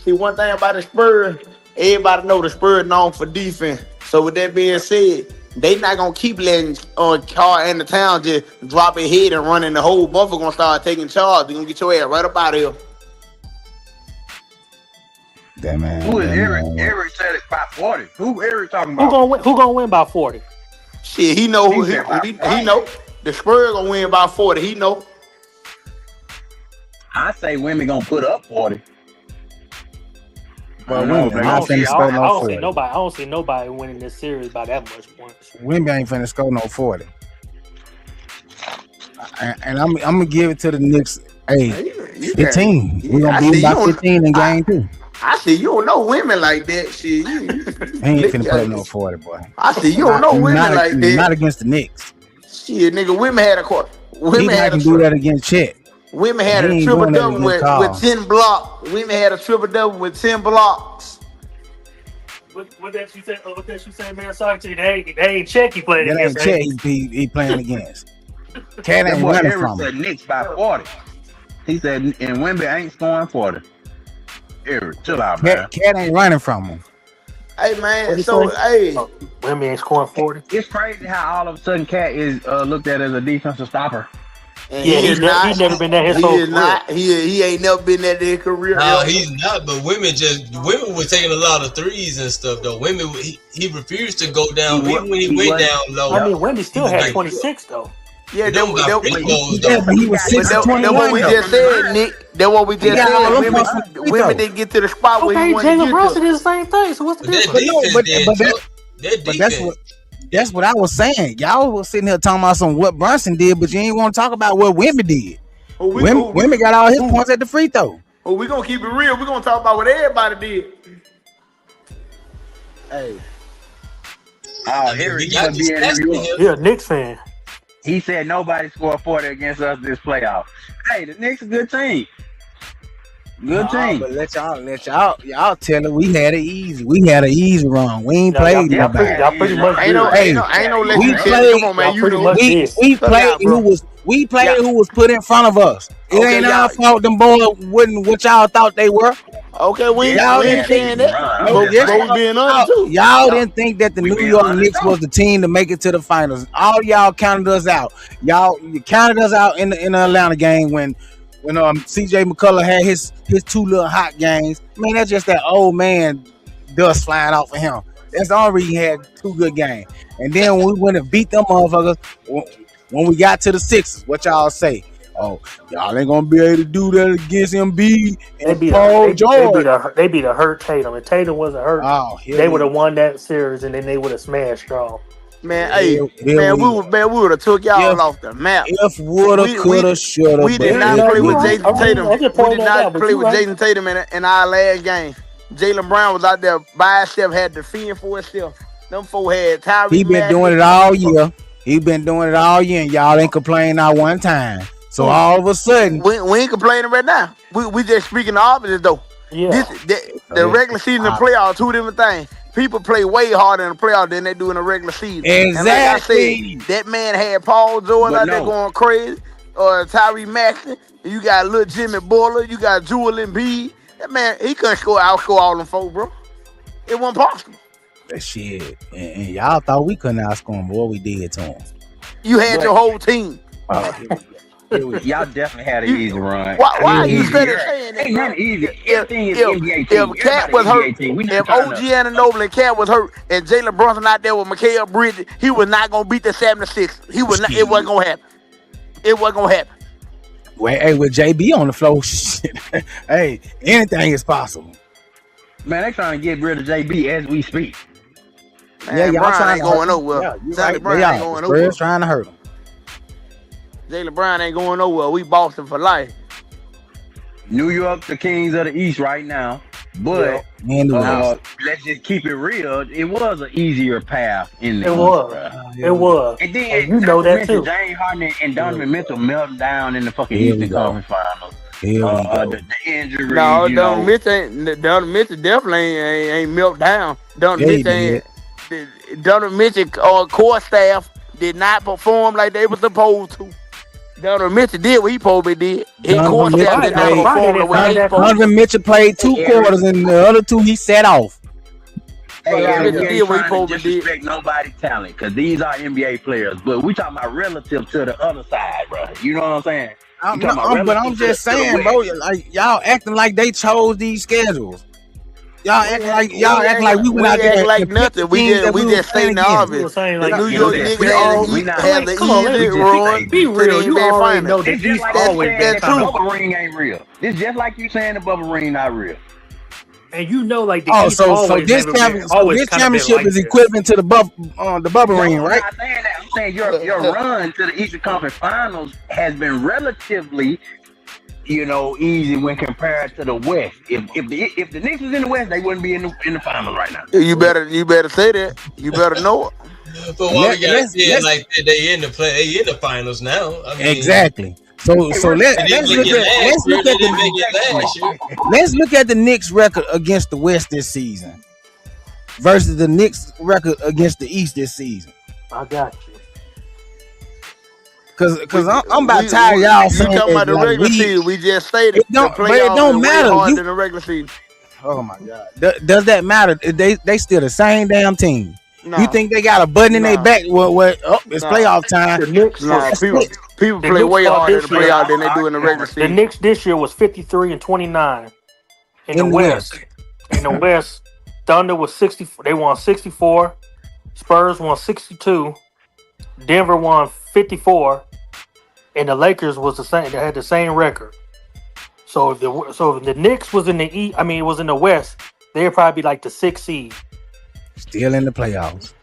Speaker 5: see, one thing about the Spurs, everybody know the Spurs known for defense. So with that being said, they not gonna keep letting Carl and the town just drop a head and run in the whole motherfucker gonna start taking charge. They're gonna get your ass right up out of here.
Speaker 3: that, man.
Speaker 6: Who is
Speaker 3: That
Speaker 6: Eric?
Speaker 3: man.
Speaker 6: Eric said it by 40. Who Eric talking
Speaker 4: Who
Speaker 6: about?
Speaker 4: gonna win? Who gonna win by 40?
Speaker 5: Shit, he know.
Speaker 6: He said by
Speaker 5: He
Speaker 6: 40.
Speaker 5: know. The Spurs gonna win by 40. He know.
Speaker 6: I say women gonna put up 40.
Speaker 3: But
Speaker 6: No,
Speaker 3: women
Speaker 6: man.
Speaker 3: not finna score
Speaker 4: I
Speaker 3: no
Speaker 4: don't
Speaker 3: 40.
Speaker 4: see nobody. I don't see nobody winning this series by that much points.
Speaker 3: Women ain't finna score no 40. And I'm gonna give it to the Knicks. Hey, 15. We gonna beat them by 15 in game 2.
Speaker 5: I see you don't know women like that. Shit,
Speaker 3: He ain't finna put up no 40, boy.
Speaker 5: I see you don't know women
Speaker 3: not,
Speaker 5: like that.
Speaker 3: Not against the Knicks.
Speaker 5: Shit, nigga, women had a quarter.
Speaker 3: He
Speaker 5: Women
Speaker 3: might
Speaker 5: had
Speaker 3: can
Speaker 5: a
Speaker 3: do that against Chet.
Speaker 5: Women had
Speaker 3: He
Speaker 5: a
Speaker 3: ain't
Speaker 5: triple
Speaker 3: doing that
Speaker 5: double
Speaker 3: against
Speaker 5: with
Speaker 3: Carl.
Speaker 5: 10 blocks. Women had a triple double with 10 blocks.
Speaker 4: What that you said? What that you said, man? Sorry, they ain't check. He played
Speaker 3: That ain't
Speaker 4: against.
Speaker 3: Chet he playing against. Cat
Speaker 6: That
Speaker 3: ain't
Speaker 6: boy
Speaker 3: running
Speaker 6: Eric
Speaker 3: from
Speaker 6: said
Speaker 3: him.
Speaker 6: Knicks by 40. He said, and Wemby ain't scoring 40. Eric, chill out, man.
Speaker 3: Cat ain't running from him.
Speaker 5: Hey man,
Speaker 4: What'd he
Speaker 5: so
Speaker 4: say?
Speaker 5: hey,
Speaker 4: Oh, women ain't scoring 40.
Speaker 6: It's crazy how all of a sudden Cat is looked at as a defensive stopper.
Speaker 5: and
Speaker 4: Yeah,
Speaker 5: he is not.
Speaker 4: he's never been that his
Speaker 5: He
Speaker 4: whole
Speaker 5: is
Speaker 4: career.
Speaker 5: not. He ain't never been that in his career.
Speaker 8: No,
Speaker 5: ever.
Speaker 8: he's not. But women were taking a lot of threes and stuff. Though women, he refused to go down. Even when he went down low,
Speaker 4: I mean, Wemby still
Speaker 8: was
Speaker 4: had
Speaker 8: like,
Speaker 4: 26 though.
Speaker 5: Yeah,
Speaker 8: They don't got free throws
Speaker 3: Yeah,
Speaker 8: though.
Speaker 3: but he was 6
Speaker 5: That
Speaker 3: of 21.
Speaker 5: what we
Speaker 3: though.
Speaker 5: just said, Nick. That what we just
Speaker 3: got all
Speaker 5: said.
Speaker 3: them
Speaker 5: Women,
Speaker 3: points from free
Speaker 5: women
Speaker 3: throw.
Speaker 5: didn't get to the spot where he
Speaker 4: Okay,
Speaker 5: wanted to
Speaker 4: Jalen
Speaker 5: get
Speaker 4: Brunson
Speaker 5: to.
Speaker 4: did the same thing. So what's the
Speaker 8: But that
Speaker 4: difference?
Speaker 3: no,
Speaker 8: defense,
Speaker 3: but-
Speaker 8: then,
Speaker 3: but that-
Speaker 8: Chuck, that
Speaker 3: But
Speaker 8: defense.
Speaker 3: that's what I was saying. Y'all was sitting here talking about some what Brunson did, but you ain't want to talk about what Wemby did. Wemby got all his points at the free throw.
Speaker 5: Oh, we gonna keep it real. We gonna talk about what everybody did.
Speaker 3: Hey,
Speaker 6: Eric,
Speaker 8: we
Speaker 6: he
Speaker 8: got
Speaker 6: must
Speaker 8: this
Speaker 6: be in
Speaker 8: test
Speaker 6: New
Speaker 8: in
Speaker 6: York.
Speaker 8: him.
Speaker 4: You're a Knicks fan.
Speaker 6: He said nobody scored 40 against us this playoff. Hey, the Knicks a good team. Good team.
Speaker 3: But let y'all tell it. We had it easy. We had an easy run. We ain't played
Speaker 4: Y'all
Speaker 3: nobody.
Speaker 4: pretty much
Speaker 5: Ain't no,
Speaker 4: did.
Speaker 5: ain't no let
Speaker 3: we
Speaker 5: you tell
Speaker 3: played-
Speaker 5: it. Come on, man.
Speaker 4: y'all
Speaker 5: You
Speaker 4: pretty
Speaker 5: know
Speaker 4: much
Speaker 5: it.
Speaker 4: did.
Speaker 3: We
Speaker 5: Cut it
Speaker 3: played
Speaker 5: out, bro.
Speaker 3: who was put in front of us. It
Speaker 5: Okay,
Speaker 3: ain't
Speaker 5: y'all-
Speaker 3: our fault them boys wasn't what y'all thought they were.
Speaker 5: Okay, we
Speaker 3: Y'all
Speaker 5: ain't
Speaker 3: didn't
Speaker 5: saying
Speaker 3: think-
Speaker 5: that.
Speaker 3: No,
Speaker 5: But
Speaker 3: yes,
Speaker 5: we being honest too.
Speaker 3: Y'all didn't think that the
Speaker 6: We
Speaker 3: New
Speaker 6: being
Speaker 3: York
Speaker 6: honest,
Speaker 3: Knicks
Speaker 6: though.
Speaker 3: was the team to make it to the finals. All y'all counted us out. You counted us out in the Atlanta game when CJ McCullough had his two little hot games. Man, that's just that old man dust flying off of him. That's the only reason he had 2 good games. And then when we went and beat them motherfuckers, when we got to the Sixers, what y'all say? Oh, y'all ain't gonna be able to do that against Embiid and Paul George.
Speaker 4: They beat a hurt Tatum. If Tatum wasn't hurt,
Speaker 3: Oh,
Speaker 4: they would have won that series, and then they would have smashed y'all.
Speaker 5: Man,
Speaker 3: Here
Speaker 5: we would have took y'all off the map.
Speaker 3: If woulda, coulda, shoulda.
Speaker 5: We did
Speaker 3: but
Speaker 5: not
Speaker 3: if
Speaker 5: play with
Speaker 3: woulda.
Speaker 5: Jason Tatum.
Speaker 4: I just
Speaker 5: We
Speaker 4: pointed
Speaker 5: did
Speaker 4: that out,
Speaker 5: not
Speaker 4: but
Speaker 5: play
Speaker 4: you
Speaker 5: with
Speaker 4: right.
Speaker 5: Jason Tatum in our last game. Jalen Brown was out there by himself, had to fend for himself. Them four had Tyrese
Speaker 3: He been
Speaker 5: Maxey.
Speaker 3: doing it all year. He been doing it all year, and y'all ain't complaining not one time. So all of a sudden,
Speaker 5: We ain't complaining right now. We just speaking the opposite though.
Speaker 4: Yeah.
Speaker 5: The regular season and playoffs, 2 different things. People play way harder in the playoffs than they do in the regular season. And like I
Speaker 3: Exactly.
Speaker 5: said, that man had Paul George
Speaker 6: But
Speaker 5: out there
Speaker 6: no.
Speaker 5: going crazy, or Tyrese Maxey. You got little Jimmy Butler. You got Joel Embiid. That man, he couldn't outscore all them folks, bro. It wasn't possible.
Speaker 3: that shit, and y'all thought we couldn't outscore him, but what we did to him.
Speaker 5: You had your whole team.
Speaker 6: Y'all definitely had an easy run.
Speaker 5: Why are you
Speaker 6: Easy.
Speaker 5: saying that?
Speaker 6: Ain't nothing easy.
Speaker 5: If
Speaker 6: Everything is NBA team.
Speaker 5: Cat
Speaker 6: Everybody
Speaker 5: was hurt,
Speaker 6: NBA team. We not
Speaker 5: if
Speaker 6: trying
Speaker 5: OG
Speaker 6: to-
Speaker 5: Anunoby and Cat was hurt, and Jalen Brunson out there with Mikal Bridges, he was not gonna beat the 76. He was not. It wasn't gonna happen. It wasn't gonna happen.
Speaker 3: Well, hey, with JB on the floor, shit, hey, anything is possible.
Speaker 6: Man, they trying to get rid of JB as we speak.
Speaker 5: Man,
Speaker 3: y'all
Speaker 5: Brown
Speaker 3: trying
Speaker 5: ain't
Speaker 3: to hurt
Speaker 5: going
Speaker 3: him.
Speaker 5: nowhere.
Speaker 3: Yeah, you
Speaker 5: Jalen
Speaker 3: right.
Speaker 5: Brown
Speaker 3: They
Speaker 5: ain't
Speaker 3: are.
Speaker 5: going
Speaker 3: The
Speaker 5: nowhere.
Speaker 3: Spurs trying to hurt him.
Speaker 5: Jalen Brown ain't going nowhere. We Boston for life.
Speaker 6: New York, the Kings of the East right now. But
Speaker 3: And the West.
Speaker 6: let's just keep it real. It was an easier path in the
Speaker 4: It
Speaker 6: East,
Speaker 4: was.
Speaker 6: bruh.
Speaker 4: It was.
Speaker 6: And then
Speaker 4: And you know that too.
Speaker 6: James Harden and Donovan Mitchell melting down in the fucking
Speaker 3: Here we
Speaker 6: Eastern
Speaker 3: go.
Speaker 6: Conference Finals.
Speaker 3: Here we go.
Speaker 6: The injury,
Speaker 5: No,
Speaker 6: you
Speaker 5: Donovan
Speaker 6: know.
Speaker 5: Mitchell definitely ain't melt down. Donovan
Speaker 3: Yeah, he
Speaker 5: Mitchell Donovan Mitchell core staff did not perform like they were supposed to. Donovan Mitchell did what he probably did. His
Speaker 3: Donovan
Speaker 5: core staff did not
Speaker 3: Mitchell
Speaker 5: perform the way they supposed to.
Speaker 3: Donovan Mitchell played 2 quarters, and the other 2 he set off.
Speaker 6: Hey,
Speaker 5: Donovan
Speaker 6: we
Speaker 5: Mitchell
Speaker 6: ain't
Speaker 5: did what he
Speaker 6: trying
Speaker 5: probably
Speaker 6: to
Speaker 5: did.
Speaker 6: disrespect nobody's talent, because these are NBA players. But we talking about relative to the other side, bro. You know what I'm saying?
Speaker 3: But I'm just saying, bro, like y'all acting like they chose these schedules. Y'all act like we went out
Speaker 5: act
Speaker 3: there
Speaker 5: like
Speaker 3: and picked
Speaker 5: nothing.
Speaker 3: the
Speaker 5: We
Speaker 3: teams
Speaker 5: just
Speaker 3: that
Speaker 5: we
Speaker 3: was
Speaker 5: just
Speaker 3: playing
Speaker 5: stating the
Speaker 3: against.
Speaker 4: You were
Speaker 5: obvious.
Speaker 4: saying
Speaker 5: The
Speaker 4: like
Speaker 5: New
Speaker 6: you
Speaker 5: York
Speaker 6: know that.
Speaker 5: Knicks
Speaker 6: We not.
Speaker 5: had the
Speaker 4: come on,
Speaker 5: easy
Speaker 6: just
Speaker 5: run
Speaker 4: be
Speaker 5: to
Speaker 4: real.
Speaker 5: the
Speaker 4: You
Speaker 5: NBA
Speaker 4: already know
Speaker 5: Finals.
Speaker 4: the
Speaker 6: It's just
Speaker 4: East
Speaker 6: like
Speaker 4: always
Speaker 6: you
Speaker 4: been
Speaker 6: saying that the
Speaker 5: true.
Speaker 6: bubble ring ain't real. It's just like you saying the bubble ring not real.
Speaker 4: and you know like the
Speaker 3: Oh,
Speaker 4: East
Speaker 3: so
Speaker 4: always never been always
Speaker 3: this
Speaker 4: kind of been
Speaker 3: championship
Speaker 4: like
Speaker 3: is
Speaker 4: this.
Speaker 3: equivalent to the bubble ring,
Speaker 6: No, I'm
Speaker 3: right?
Speaker 6: not saying that. I'm saying your run to the Eastern Conference Finals has been relatively, easy when compared to the West. If the Knicks was in the West, they wouldn't be in the finals right now.
Speaker 5: You better say that. You better know it.
Speaker 8: But why we gotta
Speaker 3: Let's
Speaker 8: see it like that? They in the finals now. I mean,
Speaker 3: exactly. So
Speaker 8: they didn't make it last year. They didn't make it last year.
Speaker 3: let's look at the Knicks record against the West this season versus the Knicks record against the East this season.
Speaker 4: I got you.
Speaker 3: Cause I'm about tired of y'all
Speaker 5: You
Speaker 3: saying
Speaker 5: talking about
Speaker 3: that
Speaker 5: the
Speaker 3: like
Speaker 5: regular season? We just stated
Speaker 3: it
Speaker 5: the
Speaker 3: don't, but it
Speaker 5: playoffs
Speaker 3: don't
Speaker 5: is way
Speaker 3: matter.
Speaker 5: harder than the regular season.
Speaker 3: Oh my God, does that matter? They still the same damn team.
Speaker 5: Nah,
Speaker 3: You think they got a button in their
Speaker 5: nah,
Speaker 3: back? What? Oh, it's
Speaker 5: nah,
Speaker 3: playoff time.
Speaker 4: The Knicks
Speaker 5: nah.
Speaker 4: was
Speaker 5: People
Speaker 4: the
Speaker 5: play
Speaker 4: Knicks
Speaker 5: way
Speaker 4: fought
Speaker 5: harder in the
Speaker 4: this year.
Speaker 5: playoffs than they do in the regular
Speaker 4: The
Speaker 5: season.
Speaker 4: Knicks this year was 53-29 in the
Speaker 3: In the
Speaker 4: West. In the West, Thunder was 60. They won 64. Spurs won 62. Denver won 54, and the Lakers was the same. They had the same record. So if the Knicks was in the East, I mean, it was in the West, they'd probably be like the 6th seed.
Speaker 3: Still in the playoffs.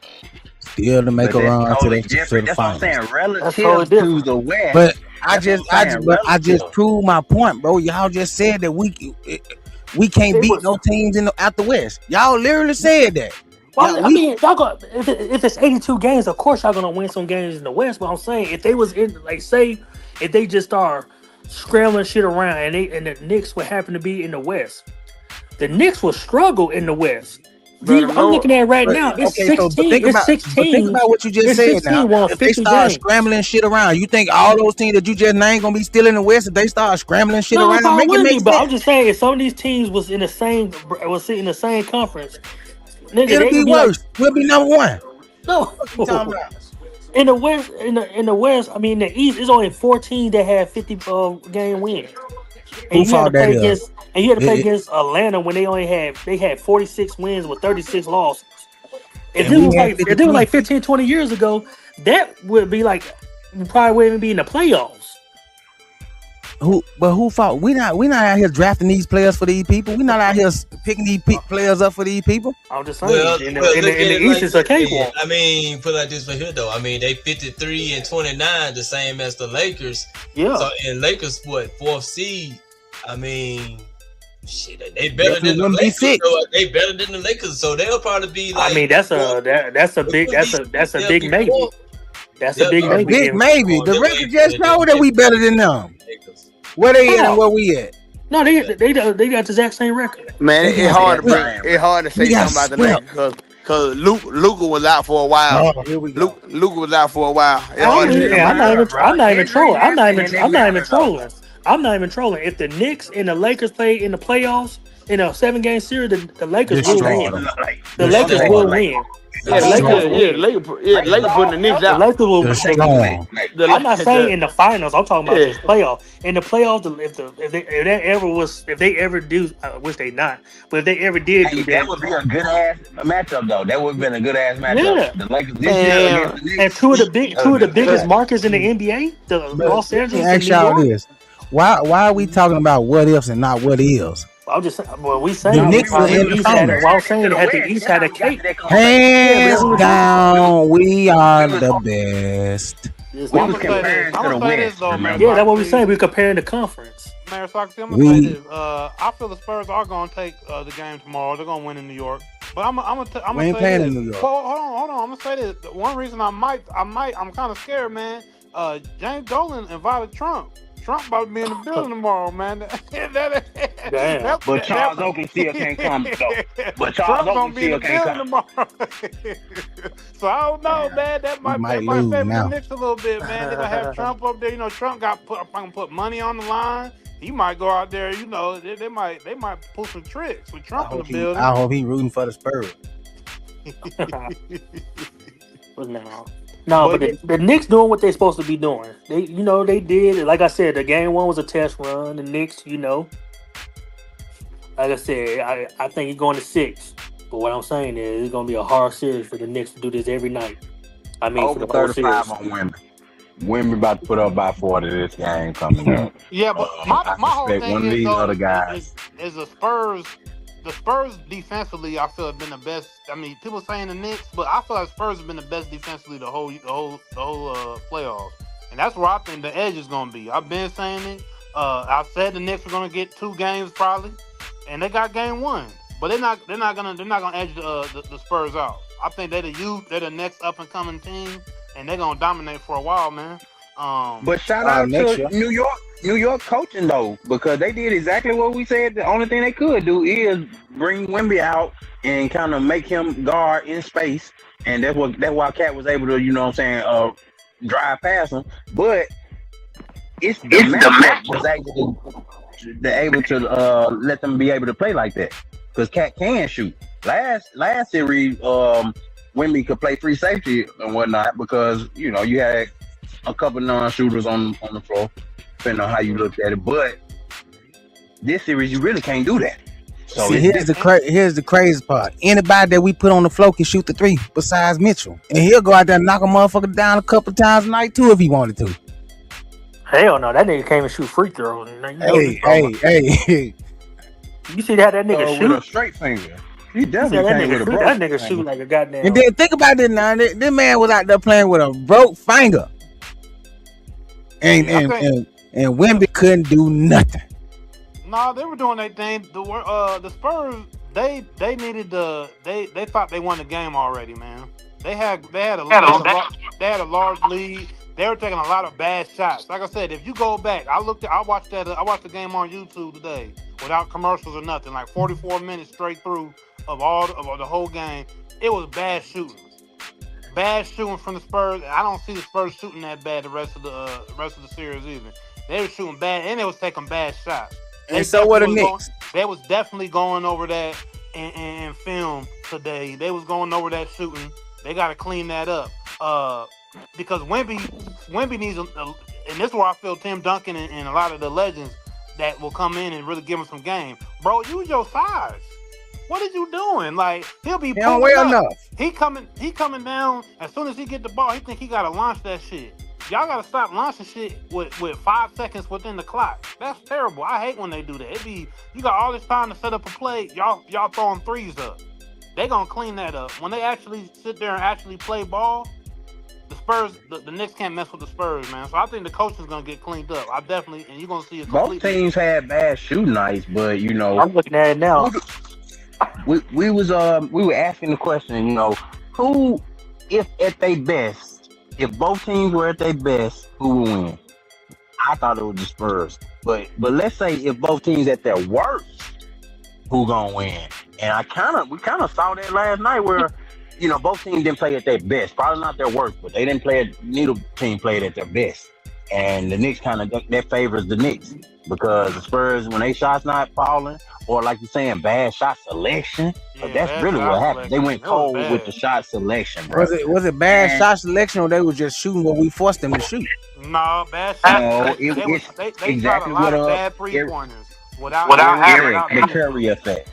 Speaker 3: Still to make
Speaker 6: But
Speaker 3: a
Speaker 6: that's
Speaker 3: run to
Speaker 6: totally
Speaker 3: the
Speaker 6: different. That's what I'm
Speaker 3: finals.
Speaker 6: saying. Relative
Speaker 4: That's totally
Speaker 6: to
Speaker 4: different.
Speaker 6: the West.
Speaker 3: But I
Speaker 6: That's
Speaker 3: just
Speaker 6: what I'm saying,
Speaker 3: I just
Speaker 6: relative.
Speaker 3: proved my point, bro. Y'all just said that we can't
Speaker 4: It
Speaker 3: beat
Speaker 4: was.
Speaker 3: no teams out the West. Y'all literally said that.
Speaker 4: Well,
Speaker 3: Y'all,
Speaker 4: I mean, y'all got if it's 82 games, of course y'all gonna win some games in the West. But I'm saying if they was in like say if they just start scrambling shit around and the Knicks would happen to be in the West, the Knicks will struggle in the West.
Speaker 5: Better
Speaker 4: I'm
Speaker 5: know it.
Speaker 4: looking at right
Speaker 3: but,
Speaker 4: now. It's
Speaker 3: okay,
Speaker 4: 16.
Speaker 3: think
Speaker 4: It's 16.
Speaker 3: about what you just
Speaker 4: It's
Speaker 3: said now.
Speaker 4: 16 won
Speaker 3: If they
Speaker 4: 50
Speaker 3: start
Speaker 4: games.
Speaker 3: scrambling shit around, you think all those teams that you just named gonna be still in the West if they start scrambling shit
Speaker 4: No, it
Speaker 3: around?
Speaker 4: probably
Speaker 3: Make it
Speaker 4: wouldn't be.
Speaker 3: make
Speaker 4: But I'm
Speaker 3: sense.
Speaker 4: just saying, if some of these teams was in the same conference, nigga,
Speaker 3: It'll
Speaker 4: they
Speaker 3: be
Speaker 4: would be like,
Speaker 3: worse. We'll be number one.
Speaker 4: no.
Speaker 3: What you talking about?
Speaker 4: In the West, in the West, I mean, the East is only 14 that had 50 game wins,
Speaker 3: Who
Speaker 4: and you had to
Speaker 3: fought that
Speaker 4: play
Speaker 3: up?
Speaker 4: against Atlanta when they had 46 wins with 36 losses. If
Speaker 3: And
Speaker 4: this
Speaker 3: we
Speaker 4: was
Speaker 3: had
Speaker 4: like
Speaker 3: 53.
Speaker 4: 15, 20 years ago, that would be like we probably wouldn't even be in the playoffs.
Speaker 3: Who fought? We not out here drafting these players for these people. We not out here picking these players up for these people.
Speaker 4: I'm just saying,
Speaker 8: Well,
Speaker 4: in
Speaker 8: look
Speaker 4: the
Speaker 8: at it
Speaker 4: East,
Speaker 8: like
Speaker 4: it's a
Speaker 8: this.
Speaker 4: cakewalk.
Speaker 8: I mean, put it like this for here though. I mean, they 53-29, the same as the Lakers.
Speaker 4: Yeah.
Speaker 8: So and Lakers what 4th seed? I mean, shit, they better
Speaker 3: Lakers
Speaker 8: than the
Speaker 3: wouldn't be
Speaker 8: Lakers.
Speaker 3: six.
Speaker 8: So they better than the Lakers. So they'll probably be like.
Speaker 4: I mean, that's a big
Speaker 8: they'll
Speaker 4: big
Speaker 8: be
Speaker 4: maybe.
Speaker 8: fourth.
Speaker 4: That's
Speaker 8: They'll
Speaker 4: a big
Speaker 8: be
Speaker 3: A
Speaker 4: maybe.
Speaker 3: big maybe. The
Speaker 8: They'll
Speaker 3: record
Speaker 8: be-
Speaker 3: just showed that we better than them.
Speaker 8: Lakers.
Speaker 3: Where they at
Speaker 4: How?
Speaker 3: and where we at?
Speaker 4: No, they got the exact same record.
Speaker 5: Man, it's hard to say
Speaker 3: We got
Speaker 5: something about the
Speaker 3: swept.
Speaker 5: Lakers because Luka was out for a while.
Speaker 3: Oh, here we go.
Speaker 5: Luka was out for a while. It's
Speaker 4: I'm
Speaker 5: hard to say
Speaker 4: not
Speaker 5: something.
Speaker 4: even trolling. I'm not even trolling. If the Knicks and the Lakers play in the playoffs in a 7-game series, the Lakers will
Speaker 3: Destroy
Speaker 4: win.
Speaker 3: them.
Speaker 4: The Lakers will win.
Speaker 5: Yeah, the Lakers putting the Knicks
Speaker 4: The
Speaker 5: out.
Speaker 4: Lakers will.
Speaker 3: Destroy them.
Speaker 4: I'm not saying in the finals. I'm talking about just playoff. In the playoffs, if they ever do, I wish they not, but if they ever did
Speaker 6: Hey,
Speaker 4: do
Speaker 6: that
Speaker 4: that,
Speaker 6: would be a good ass matchup though. That would have been a good ass matchup.
Speaker 4: Yeah.
Speaker 6: The Lakers this year against the Knicks.
Speaker 4: and two of the biggest markets in the NBA, the Los
Speaker 3: Let
Speaker 4: Angeles
Speaker 3: me
Speaker 4: and
Speaker 3: ask
Speaker 4: New
Speaker 3: y'all
Speaker 4: York.
Speaker 3: this. Why are we talking about what ifs and not what is?
Speaker 4: I'm just saying. Well, we saying
Speaker 3: The Knicks
Speaker 4: while
Speaker 3: are in the
Speaker 4: East had
Speaker 3: finals.
Speaker 4: while I'm saying had the East had a cake.
Speaker 3: Hands down, we are the best.
Speaker 6: We was comparing to
Speaker 2: I'm
Speaker 6: the
Speaker 2: gonna say this
Speaker 6: West.
Speaker 2: though, man.
Speaker 6: Remember?
Speaker 4: Yeah, that's what we're saying. We're comparing the conference.
Speaker 2: Mayor Sox, I'm gonna say
Speaker 3: We-
Speaker 2: this. I feel the Spurs are gonna take the game tomorrow. They're gonna win in New York. But I'm
Speaker 3: We
Speaker 2: gonna
Speaker 3: ain't
Speaker 2: say
Speaker 3: playing
Speaker 2: this.
Speaker 3: in New York.
Speaker 2: Well, hold on. I'm gonna say this. The one reason I'm kind of scared, man. James Dolan invited Trump. Trump about to be in the building tomorrow, man.
Speaker 4: Damn.
Speaker 6: But Charles Oakley still can't come though. But Charles
Speaker 2: Trump gonna
Speaker 6: Oakley
Speaker 2: be in
Speaker 6: still
Speaker 2: the
Speaker 6: can't
Speaker 2: building
Speaker 6: come.
Speaker 2: tomorrow. So I don't know, man. That might
Speaker 3: might
Speaker 2: favor
Speaker 3: lose
Speaker 2: the
Speaker 3: now.
Speaker 2: Knicks a little bit, man. They're gonna have Trump up there. You know, Trump got put money on the line. He might go out there. You know, they might pull some tricks with Trump in the building.
Speaker 3: I hope he rooting for the Spurs.
Speaker 4: But but the Knicks doing what they're supposed to be doing. They did. Like I said, the game one was a test run. The Knicks, like I said, I think he's going to 6. But what I'm saying is it's going to be a hard series for the Knicks to do this every night. I mean,
Speaker 6: Over
Speaker 4: for the whole
Speaker 6: 35
Speaker 4: series.
Speaker 6: on Wemby. Wemby about to put up by 40 this game coming up.
Speaker 2: Yeah, but
Speaker 6: I
Speaker 2: my whole
Speaker 6: suspect
Speaker 2: thing
Speaker 6: one of
Speaker 2: is
Speaker 6: these
Speaker 2: though
Speaker 6: other guys.
Speaker 2: is the Spurs. The Spurs defensively, I feel have been the best. I mean, people saying the Knicks, but I feel like Spurs have been the best defensively the whole playoffs, and that's where I think the edge is going to be. I've been saying it. I said the Knicks were going to get 2 games probably, and they got game 1, but they're not gonna edge the Spurs out. I think they're the next up and coming team, and they're gonna dominate for a while, man.
Speaker 6: But shout out
Speaker 3: next
Speaker 6: to
Speaker 3: year.
Speaker 6: New York coaching though, because they did exactly what we said. The only thing they could do is bring Wemby out and kind of make him guard in space, and that's why Cat was able to, drive past him. But it's the matchup was able to let them be able to play like that, because Cat can shoot. Last series, Wemby could play free safety and whatnot because you had a couple non-shooters on the floor, depending on how you looked at it. But this series, you really can't do that. So
Speaker 3: see, here's the crazy part. Anybody that we put on the floor can shoot the 3 besides Mitchell, and he'll go out there and knock a motherfucker down a couple times a night too if he wanted to.
Speaker 4: Hell no, that nigga can't even shoot free throws.
Speaker 3: Hey.
Speaker 4: You see how that nigga shoot?
Speaker 6: with a straight finger. He definitely can't with a broke
Speaker 4: that nigga
Speaker 6: finger.
Speaker 4: shoot like a goddamn.
Speaker 3: And then think about this now. This man was out there playing with a broke finger, and Wemby couldn't do nothing.
Speaker 2: No, they were doing their thing. The Spurs, they needed they thought they won the game already, man. They had a large lead. They were taking a lot of bad shots. Like I said, if you go back, I watched the game on YouTube today without commercials or nothing, like 44 minutes straight through of the whole game. It was bad shooting. Bad shooting from the Spurs. I don't see the Spurs shooting that bad the rest of the series either. They were shooting bad and they was taking bad shots.
Speaker 3: And so were the Knicks.
Speaker 2: They was definitely going over that in film today. They was going over that shooting. They got to clean that up. Because Wemby needs and this is where I feel Tim Duncan and a lot of the legends that will come in and really give him some game. Bro, use your size. What are you doing? Like, he'll be
Speaker 3: don't weigh enough.
Speaker 2: He coming down. As soon as he get the ball, he think he gotta launch that shit. Y'all gotta stop launching shit with 5 seconds within the clock. That's terrible. I hate when they do that. You got all this time to set up a play. Y'all throwing threes up. They gonna clean that up. When they actually sit there and actually play ball, the Spurs, the Knicks can't mess with the Spurs, man. So I think the coaching's gonna get cleaned up. And you're gonna see a
Speaker 6: both teams had bad shooting nights, but
Speaker 4: I'm looking at it now.
Speaker 6: We were asking the question, who, if at their best, if both teams were at their best, who would win? I thought it was the Spurs, but let's say if both teams at their worst, who gonna win? And we kind of saw that last night where. Both teams didn't play at their best. Probably not their worst, but they didn't play neither team played at their best. And the Knicks that favors the Knicks because the Spurs, when they shots not falling, or like you're saying, bad shot selection, but that's really what happened. They went cold with the shot selection, bro.
Speaker 3: Was it bad shot selection or they were just shooting what we forced them to shoot?
Speaker 2: No, bad shot.
Speaker 6: No,
Speaker 2: they
Speaker 6: exactly
Speaker 2: shot a lot of bad 3-pointers without
Speaker 6: having the Curry effect.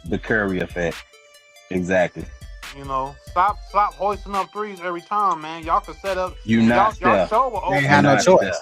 Speaker 6: The Curry effect. Exactly.
Speaker 2: Stop hoisting up threes every time, man. Y'all can set up.
Speaker 6: Y'all
Speaker 2: show were
Speaker 3: they had no choice.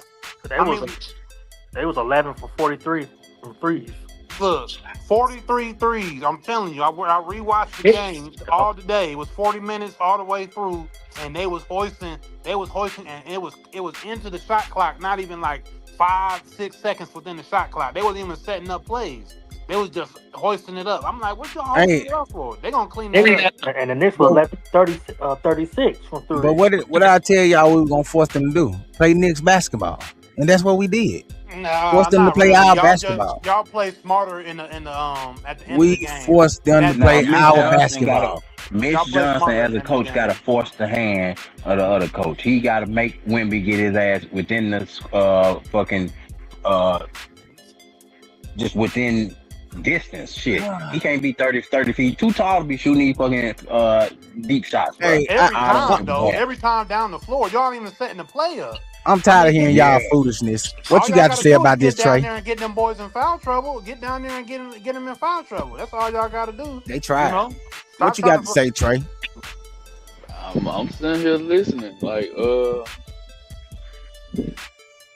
Speaker 4: They was 11 for 43 from threes.
Speaker 2: Look, 43 threes. I'm telling you, I rewatched the game all today. It was 40 minutes all the way through, and they was hoisting, and it was into the shot clock. Not even like 5-6 seconds within the shot clock. They wasn't even setting up plays. They was just hoisting it up. I'm like, what y'all hoisting it up for? They gonna clean it up.
Speaker 4: And the Knicks were 36 from three.
Speaker 3: But what I tell y'all we were gonna force them to do? Play Knicks basketball. And that's what we did. Forced them to play our basketball.
Speaker 2: Y'all play smarter at the end of the game.
Speaker 3: We forced them to play our basketball.
Speaker 6: Mitch Johnson, as a coach, got to force the hand of the other coach. He got to make Wemby get his ass within the just within distance. Shit, he can't be 30 feet too tall to be shooting these fucking deep shots. Bro.
Speaker 3: Hey,
Speaker 2: every time down the floor, y'all ain't even setting the play up.
Speaker 3: I'm tired of hearing y'all foolishness. What you got to say about this, Trey?
Speaker 2: Get down there and get them boys in foul trouble. Get down there and get them in foul trouble. That's all y'all got to do.
Speaker 3: They tried.
Speaker 2: You know?
Speaker 3: What you got to say, Trey?
Speaker 7: I'm sitting here listening. Like,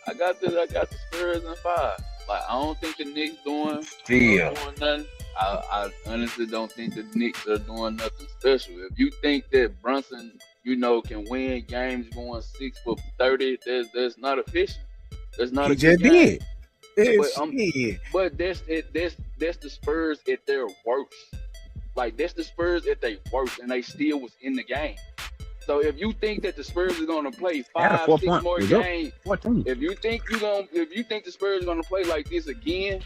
Speaker 7: I got the Spurs in 5. Like, I don't think the Knicks doing nothing. I honestly don't think the Knicks are doing nothing special. If you think that Brunson, can win games going 6 for 30, that's not efficient. That's not.
Speaker 3: He just did.
Speaker 7: But that's the Spurs at their worst. Like, that's the Spurs at their worst, and they still was in the game. So if you think that the Spurs are gonna play 5, 6 more games, if you think the Spurs are gonna play like this again,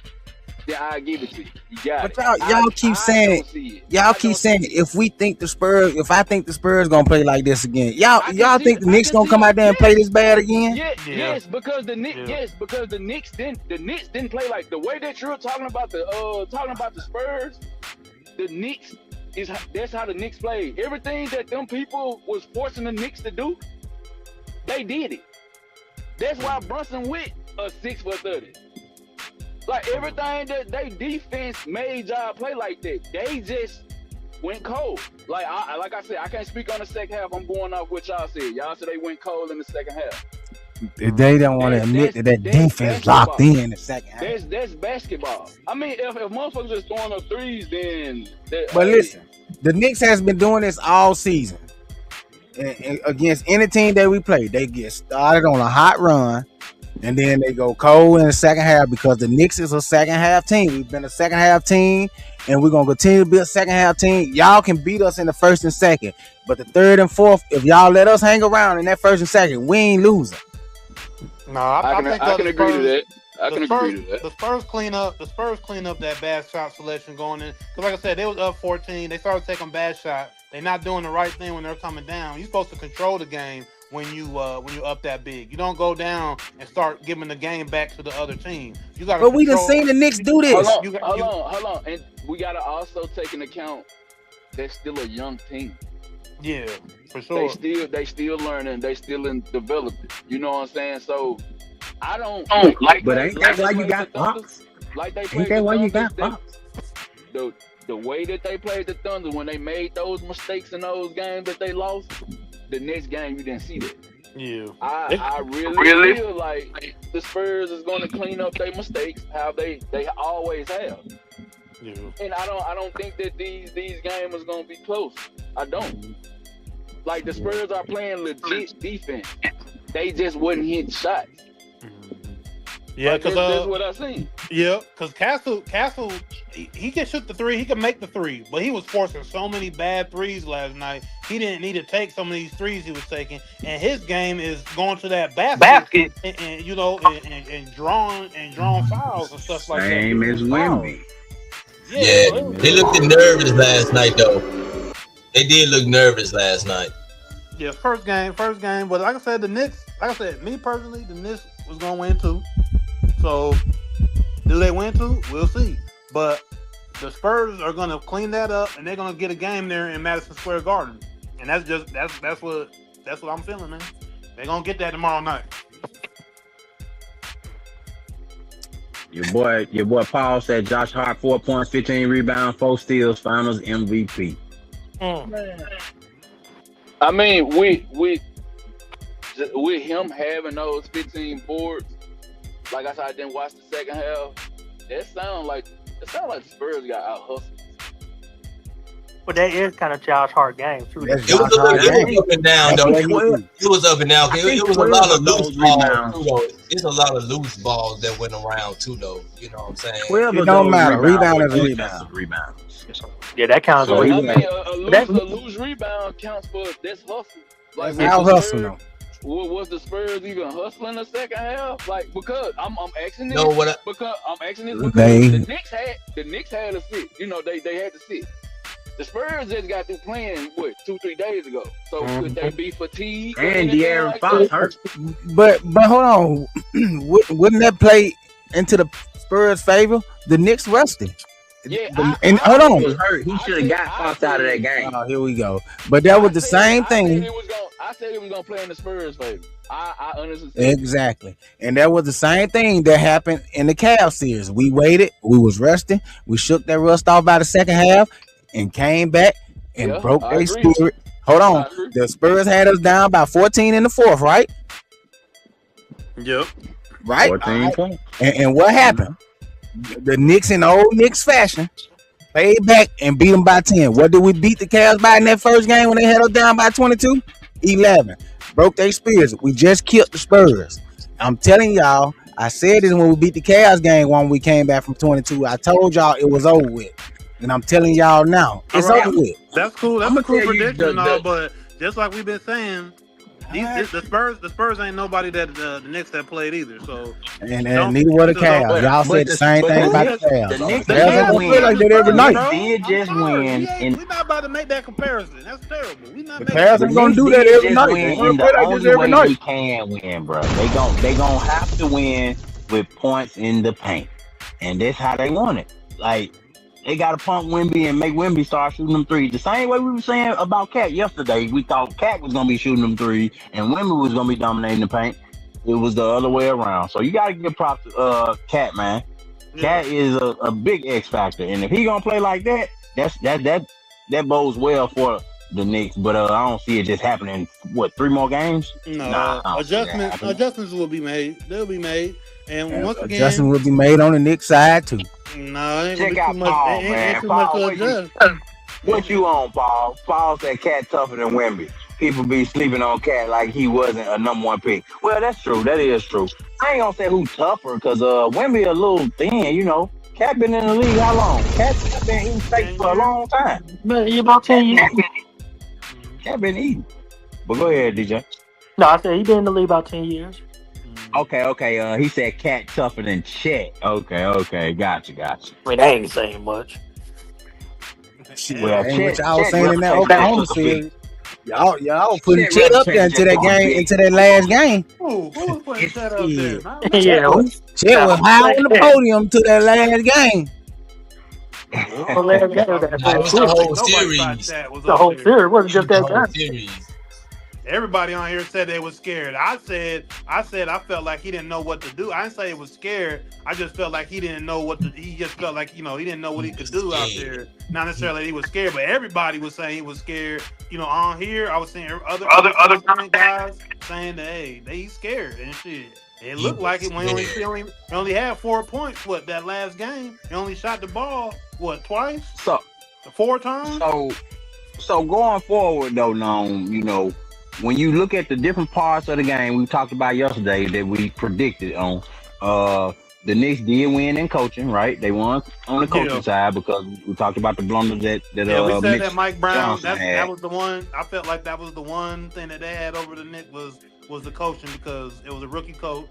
Speaker 7: then I give it to you. You got
Speaker 3: but y'all keep saying if I think the Spurs gonna play like this again, y'all think the Knicks gonna come out there and play this bad again?
Speaker 7: Yes, because the Knicks didn't play like the way that you're talking about the Spurs. The Knicks that's how the Knicks played. Everything that them people was forcing the Knicks to do, they did it. That's why Brunson went a 6 for 30. Like, everything that they defense made y'all play like that, they just went cold. Like I said, I can't speak on the second half. I'm going off what y'all said. Y'all said they went cold in the second half.
Speaker 3: They don't want to admit that defense locked in the second half.
Speaker 7: That's basketball. I mean, if motherfuckers just throwing up threes, then.
Speaker 3: But listen, the Knicks has been doing this all season. And against any team that we play, they get started on a hot run, and then they go cold in the second half because the Knicks is a second half team. We've been a second half team, and we're gonna continue to be a second half team. Y'all can beat us in the first and second, but the third and fourth, if y'all let us hang around in that first and second, we ain't losing.
Speaker 2: No, I can
Speaker 7: agree to that.
Speaker 2: The Spurs clean up that bad shot selection going in. Because like I said, they was up 14. They started taking bad shots. They're not doing the right thing when they're coming down. You're supposed to control the game when you up that big. You don't go down and start giving the game back to the other team. You got.
Speaker 3: But we done seen the Knicks do this.
Speaker 7: Hold on, and we gotta also take into account they're still a young team.
Speaker 2: Yeah, for sure.
Speaker 7: They still learning. They still in development. You know what I'm saying? So I don't
Speaker 6: like. But ain't that why you got Fox?
Speaker 7: Like they
Speaker 6: ain't that why you got Fox?
Speaker 7: The way that they played the Thunder when they made those mistakes in those games that they lost, the next game you didn't see that.
Speaker 2: Yeah.
Speaker 7: I really feel like the Spurs is going to clean up their mistakes how they always have.
Speaker 2: Yeah.
Speaker 7: And I don't think that these games is going to be close. I don't. Like, the Spurs are playing legit defense. They just wasn't hitting shots.
Speaker 2: Yeah, because
Speaker 7: that's what I seen.
Speaker 2: Yeah, because Castle, he can shoot the three. He can make the three, but he was forcing so many bad threes last night. He didn't need to take some of these threes he was taking, and his game is going to that basket. And drawing fouls and stuff like that.
Speaker 6: Same as Wemby.
Speaker 8: Yeah, they looked nervous last night though. They did look nervous last night.
Speaker 2: Yeah, first game. But like I said, the Knicks. Like I said, me personally, the Knicks was gonna win too. So, do they win too? We'll see. But the Spurs are gonna clean that up, and they're gonna get a game there in Madison Square Garden, and that's what I'm feeling, man. They're gonna get that tomorrow night.
Speaker 6: Your boy Paul said Josh Hart 4 points, 15 rebounds, 4 steals, Finals MVP.
Speaker 7: I mean, with him having those 15 boards. Like I said, I didn't watch the second half. It sounds like the Spurs got out hustled.
Speaker 4: But that is kind of Josh Hart game too.
Speaker 8: It was up and down though. It was up and down. It was a lot of loose balls too, though. It's a lot of loose balls that went around too, though. You know what I'm saying?
Speaker 3: It don't matter. Rebound is a rebound.
Speaker 4: Yeah, that counts.
Speaker 7: So, a loose rebound counts for this hustle. Like,
Speaker 3: out hustle though.
Speaker 7: Was the Spurs even hustling the second half? Like, because I'm asking this. Because the Knicks had to sit. You know, they had to sit. The Spurs just got through playing 2-3 days ago. So could they be fatigued?
Speaker 6: And De'Aaron Fox hurt.
Speaker 3: But hold on, wouldn't that play into the Spurs' favor? The Knicks rested.
Speaker 7: Yeah,
Speaker 3: hold on.
Speaker 6: He was hurt. He should have got Fox out of that game.
Speaker 3: Oh, here we go. But that was the same thing.
Speaker 7: I said he was gonna play in the Spurs favor. I honestly said
Speaker 3: Exactly. And that was the same thing that happened in the Cavs series. We waited, we was resting, we shook that rust off by the second half and came back and
Speaker 7: yeah,
Speaker 3: broke
Speaker 7: I
Speaker 3: their
Speaker 7: agree.
Speaker 3: spirit. Hold on.
Speaker 7: I agree.
Speaker 3: The Spurs had us down by 14 in the fourth, right?
Speaker 2: Yep.
Speaker 3: Right?
Speaker 6: 14 points.
Speaker 3: And what happened? The Knicks in the old Knicks fashion played back and beat them by 10. What did we beat the Cavs by in that first game when they had us down by 22? 11. Broke their spirits. We just killed the Spurs. I'm telling y'all, I said this when we beat the Cavs game when we came back from 22. I told y'all it was over with. And I'm telling y'all now, it's
Speaker 2: All right.
Speaker 3: over with.
Speaker 2: That's cool. That's
Speaker 6: I'ma
Speaker 2: a cool
Speaker 6: tell you
Speaker 2: prediction and all,
Speaker 6: the-
Speaker 2: but just like we've been saying, the Spurs ain't nobody that the Knicks that played either. So
Speaker 3: And
Speaker 2: don't-
Speaker 3: neither were the
Speaker 2: don't-
Speaker 3: Cavs. Y'all said the same thing about the Cavs.
Speaker 6: The Knicks
Speaker 3: The Cavs
Speaker 6: did
Speaker 3: don't
Speaker 6: win.
Speaker 3: play like that every
Speaker 6: The
Speaker 3: night.
Speaker 6: Knicks did just
Speaker 2: I'm sorry.
Speaker 6: win.
Speaker 2: We're not about to make that comparison. That's terrible. We not
Speaker 3: The
Speaker 2: making
Speaker 3: Cavs
Speaker 2: that
Speaker 3: ain't gonna do that
Speaker 6: Knicks
Speaker 3: every
Speaker 6: just
Speaker 3: night.
Speaker 6: win
Speaker 3: They
Speaker 6: in
Speaker 3: gonna
Speaker 6: the
Speaker 3: play like this
Speaker 6: only
Speaker 3: every
Speaker 6: way
Speaker 3: night.
Speaker 6: we can win, bro. They gonna have to win with points in the paint, and that's how they want it. Like they gotta pump Wemby and make Wemby start shooting them threes. The same way we were saying about Cat yesterday. We thought Cat was gonna be shooting them threes, and Wemby was gonna be dominating the paint. It was the other way around. So you gotta give props to Cat, man. Cat is a big X factor, and if he gonna play like that, that bodes well for the Knicks. But I don't see it just happening. What, 3 more games?
Speaker 2: No,
Speaker 6: Nah, I don't see that happening.
Speaker 2: adjustments will be made. They'll be made. And once again,
Speaker 3: Adjustment will be made on the Knicks side too.
Speaker 2: no, ain't
Speaker 6: Check
Speaker 2: gonna
Speaker 6: out
Speaker 2: be too much.
Speaker 6: Paul,
Speaker 2: Ain't
Speaker 6: man.
Speaker 2: too much
Speaker 6: Paul,
Speaker 2: to
Speaker 6: what you-
Speaker 2: adjust.
Speaker 6: What you on, Paul? Paul said Cat tougher than Wemby. People be sleeping on Cat like he wasn't a number 1 pick. Well, that's true. That is true. I ain't gonna say who tougher because Wemby a little thin, you know. Cat been in the league how long? Cat been eating steak for a long time.
Speaker 4: Man, he about 10 years.
Speaker 6: Cat been eating. But go ahead, DJ.
Speaker 4: No, I said he been in the league about 10 years.
Speaker 6: Okay. He said Cat tougher than Chet. Okay. Gotcha.
Speaker 4: I mean, they ain't saying much.
Speaker 6: Well,
Speaker 3: Ain't what
Speaker 6: Chet-
Speaker 3: y'all was
Speaker 6: Chet
Speaker 3: saying in that
Speaker 6: represents
Speaker 3: Oklahoma
Speaker 6: Chet
Speaker 3: series. Y'all putting
Speaker 6: Chet
Speaker 3: Chet up there
Speaker 6: represents
Speaker 3: into that
Speaker 6: Chet
Speaker 3: game,
Speaker 6: big.
Speaker 3: into that last game.
Speaker 2: Who was putting
Speaker 6: It's
Speaker 2: that up there?
Speaker 3: shit.
Speaker 2: Man?
Speaker 4: Yeah.
Speaker 3: Chet was high on the podium to that last game.
Speaker 8: It was the whole
Speaker 2: Nobody thought
Speaker 8: series.
Speaker 2: that was
Speaker 4: The
Speaker 2: up
Speaker 4: whole
Speaker 2: there.
Speaker 4: series. It wasn't
Speaker 8: It
Speaker 4: just
Speaker 8: was the
Speaker 4: that
Speaker 8: whole
Speaker 4: guy.
Speaker 8: series.
Speaker 2: Everybody on here said they was scared. I said I felt like he didn't know what to do. I didn't say he was scared. I just felt like he didn't know what to. He just felt like he didn't know what he could do out there. Not necessarily that he was scared, but everybody was saying he was scared. On here, I was seeing other guys saying that he's scared and shit. It looked like it when he only had 4 points. What, that last game? He only shot the ball twice?
Speaker 6: So
Speaker 2: 4 times?
Speaker 6: So going forward though, when you look at the different parts of the game we talked about yesterday that we predicted on, the Knicks did win in coaching, right? They won on the coaching side because we talked about the blunders that
Speaker 2: we said
Speaker 6: Mitch
Speaker 2: that Mike Brown.
Speaker 6: Johnson had.
Speaker 2: That was the one. I felt like that was the one thing that they had over the Knicks was the coaching because it was a rookie coach.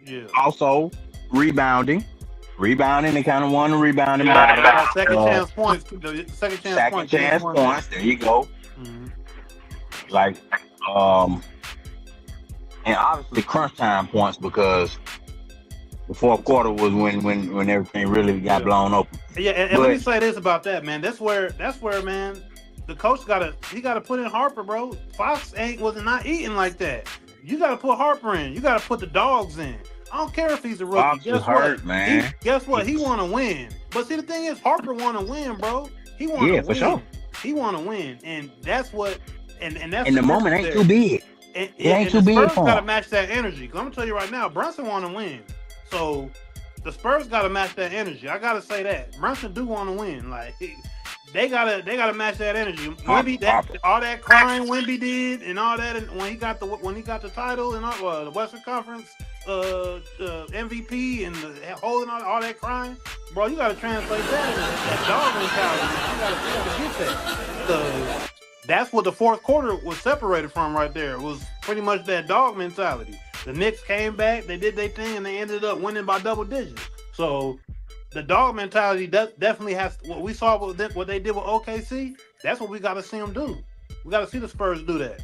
Speaker 2: Yeah.
Speaker 6: Also rebounding. They kind of won the rebounding
Speaker 2: Got
Speaker 6: battle.
Speaker 2: second chance points. The second chance points.
Speaker 6: There you go.
Speaker 2: Mm-hmm.
Speaker 6: Like, and obviously crunch time points because the fourth quarter was when everything really got blown open.
Speaker 2: Yeah, and let me say this about that, man. That's where, man. The coach gotta put in Harper, bro. Fox was not eating like that. You gotta put Harper in. You gotta put the dogs in. I don't care if he's a rookie.
Speaker 6: Fox was hurt, man.
Speaker 2: Guess what? He want to win. But see, the thing is, Harper want to win, bro. He want to win.
Speaker 6: For sure.
Speaker 2: He want to win, and that's what. And that's
Speaker 6: and the moment ain't too big.
Speaker 2: It
Speaker 6: ain't too big
Speaker 2: Spurs
Speaker 6: for him.
Speaker 2: gotta match that energy. Cause I'm gonna tell you right now, Brunson want to win. So the Spurs gotta match that energy. I gotta say that Brunson do want to win. Like they gotta match that energy. Wemby, all that crying Wemby did, and all that, and when he got the title and all, the Western Conference MVP and holding all that crying, bro. You gotta translate that into that dog mentality. You gotta get that. That's what the fourth quarter was separated from right there. It was pretty much that dog mentality. The Knicks came back, they did their thing, and they ended up winning by double digits. So the dog mentality definitely has what we saw what they did with OKC. That's what we got to see them do. We got to see the Spurs do that,